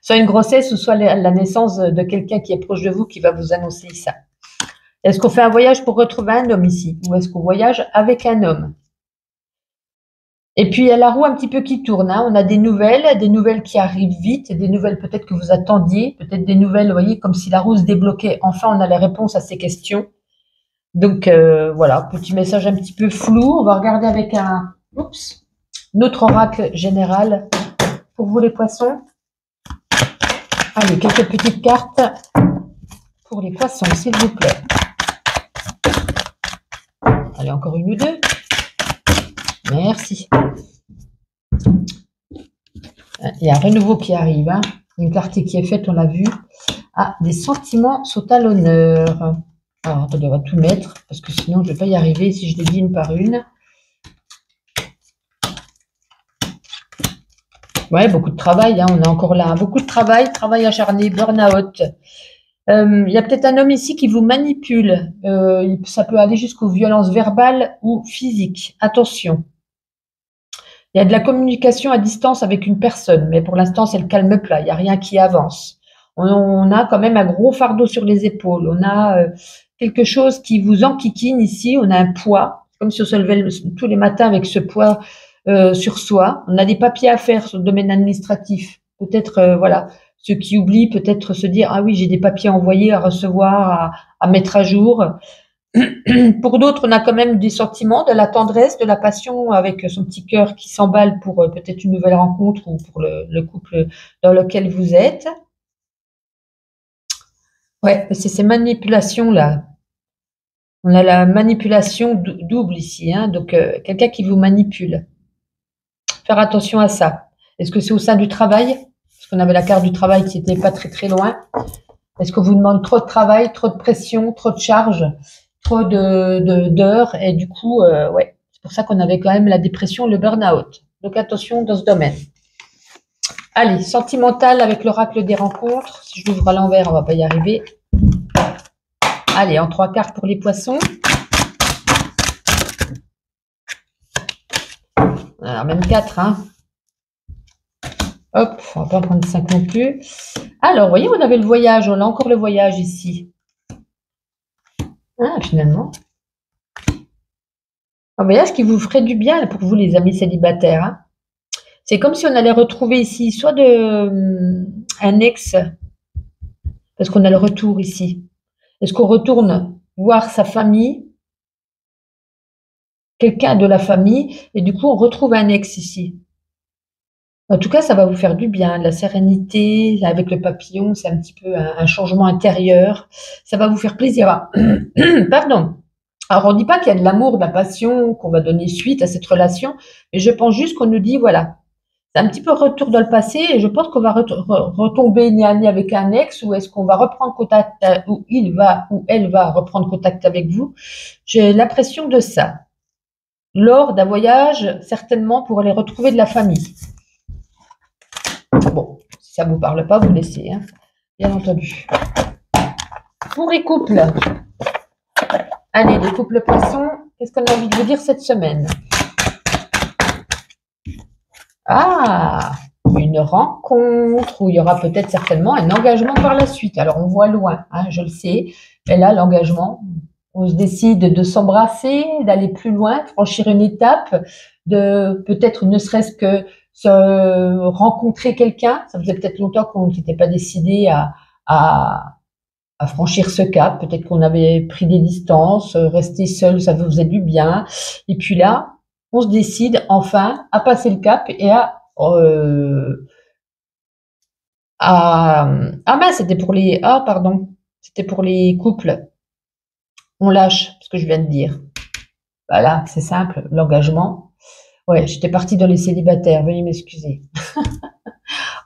Soit une grossesse ou soit la naissance de quelqu'un qui est proche de vous qui va vous annoncer ça. Est-ce qu'on fait un voyage pour retrouver un homme ici? Ou est-ce qu'on voyage avec un homme? Et puis, il y a la roue un petit peu qui tourne. Hein. On a des nouvelles qui arrivent vite, des nouvelles peut-être que vous attendiez, peut-être des nouvelles, vous voyez, comme si la roue se débloquait. Enfin, on a les réponses à ces questions. Donc, voilà, petit message un petit peu flou. On va regarder avec notre oracle général pour vous, les poissons. Allez, quelques petites cartes pour les poissons, s'il vous plaît. Allez, encore une ou deux. Merci. Il y a un renouveau qui arrive. Hein. Une clarté qui est faite, on l'a vu. Ah, des sentiments sont à l'honneur. Alors, attendez, on va tout mettre, parce que sinon, je ne vais pas y arriver si je les dis une par une. Ouais, beaucoup de travail, hein, on est encore là. Beaucoup de travail acharné, burn-out. Il y a peut-être un homme ici qui vous manipule. Ça peut aller jusqu'aux violences verbales ou physiques. Attention. Il y a de la communication à distance avec une personne, mais pour l'instant, c'est le calme plat. Il n'y a rien qui avance. On a quand même un gros fardeau sur les épaules. On a quelque chose qui vous enquiquine ici. On a un poids, comme si on se levait tous les matins avec ce poids sur soi. On a des papiers à faire sur le domaine administratif. Peut-être, voilà, ceux qui oublient, peut-être se dire, ah oui, j'ai des papiers à envoyer, à recevoir, à mettre à jour. Pour d'autres, on a quand même des sentiments, de la tendresse, de la passion avec son petit cœur qui s'emballe pour peut-être une nouvelle rencontre ou pour le couple dans lequel vous êtes. Ouais, c'est ces manipulations-là. On a la manipulation double ici, hein, donc quelqu'un qui vous manipule. Faire attention à ça. Est-ce que c'est au sein du travail? Parce qu'on avait la carte du travail qui n'était pas très très loin. Est-ce qu'on vous demande trop de travail, trop de pression, trop de charges, trop d'heures et du coup, ouais, c'est pour ça qu'on avait quand même la dépression, le burn-out. Donc attention dans ce domaine. Allez, sentimental avec l'oracle des rencontres. Si je l'ouvre à l'envers, on va pas y arriver. Allez, en 3 cartes pour les poissons. Alors, même 4, hein. Hop, on va pas en prendre 5 non plus. Alors, vous voyez, on avait le voyage. On a encore le voyage ici. Ah, finalement. Un voyage qui vous ferait du bien pour vous, les amis célibataires. Hein. C'est comme si on allait retrouver ici soit un ex, parce qu'on a le retour ici. Est-ce qu'on retourne voir sa famille, quelqu'un de la famille, et du coup, on retrouve un ex ici. En tout cas, ça va vous faire du bien, de la sérénité, avec le papillon, c'est un petit peu un changement intérieur. Ça va vous faire plaisir. Pardon. Alors, on ne dit pas qu'il y a de l'amour, de la passion, qu'on va donner suite à cette relation, mais je pense juste qu'on nous dit, voilà, c'est un petit peu retour dans le passé, et je pense qu'on va retomber ni à ni avec un ex, ou est-ce qu'on va reprendre contact, ou il va, ou elle va reprendre contact avec vous. J'ai l'impression de ça. Lors d'un voyage, certainement pour aller retrouver de la famille. Bon, si ça ne vous parle pas, vous laissez, hein, bien entendu. Pour les couples, allez, les couples poissons, qu'est-ce qu'on a envie de vous dire cette semaine? Ah, une rencontre où il y aura peut-être certainement un engagement par la suite. Alors, on voit loin, hein, je le sais, mais là, l'engagement, on se décide de s'embrasser, d'aller plus loin, franchir une étape, de peut-être ne serait-ce que se rencontrer quelqu'un. Ça faisait peut-être longtemps qu'on n'était pas décidé à franchir ce cap. Peut-être qu'on avait pris des distances, rester seul, ça faisait du bien. Et puis là, on se décide enfin à passer le cap et mince, c'était pour les c'était pour les couples. On lâche ce que je viens de dire. Voilà, c'est simple, l'engagement. Ouais, j'étais partie dans les célibataires, veuillez m'excuser.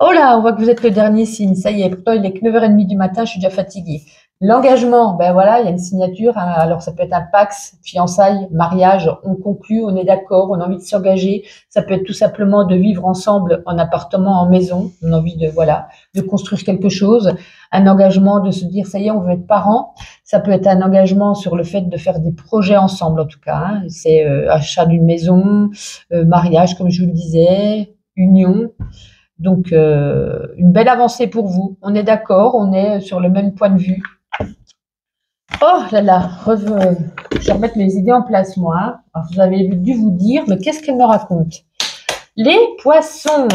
Oh là, on voit que vous êtes le dernier signe, ça y est, pourtant il est que 9h30 du matin, je suis déjà fatiguée. L'engagement, ben voilà, il y a une signature, hein, alors ça peut être un Pacs, fiançailles, mariage, on conclut, on est d'accord, on a envie de s'engager, ça peut être tout simplement de vivre ensemble en appartement, en maison, on a envie de, voilà, de construire quelque chose, un engagement de se dire, ça y est, on veut être parents, ça peut être un engagement sur le fait de faire des projets ensemble en tout cas, hein, c'est achat d'une maison, mariage comme je vous le disais, union. Donc, une belle avancée pour vous. On est d'accord, on est sur le même point de vue. Oh là là, je vais remettre mes idées en place, moi. Hein. Alors, vous avez dû vous dire, mais qu'est-ce qu'elle me raconte? Les poissons.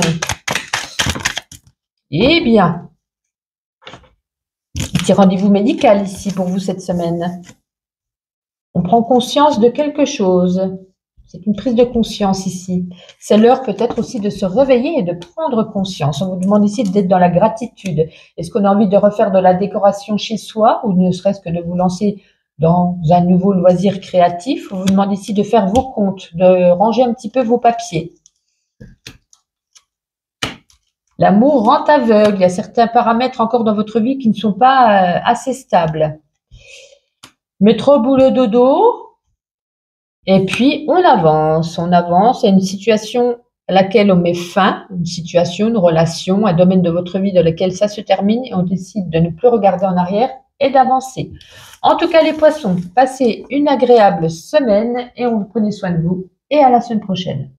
Eh bien, petit rendez-vous médical ici pour vous cette semaine. On prend conscience de quelque chose. C'est une prise de conscience ici. C'est l'heure peut-être aussi de se réveiller et de prendre conscience. On vous demande ici d'être dans la gratitude. Est-ce qu'on a envie de refaire de la décoration chez soi ou ne serait-ce que de vous lancer dans un nouveau loisir créatif? On vous demande ici de faire vos comptes, de ranger un petit peu vos papiers. L'amour rend aveugle. Il y a certains paramètres encore dans votre vie qui ne sont pas assez stables. Métro, boulot, dodo. Et puis, on avance. On avance. Il y a une situation à laquelle on met fin, une situation, une relation, un domaine de votre vie dans lequel ça se termine et on décide de ne plus regarder en arrière et d'avancer. En tout cas, les poissons, passez une agréable semaine et on prenez soin de vous et à la semaine prochaine.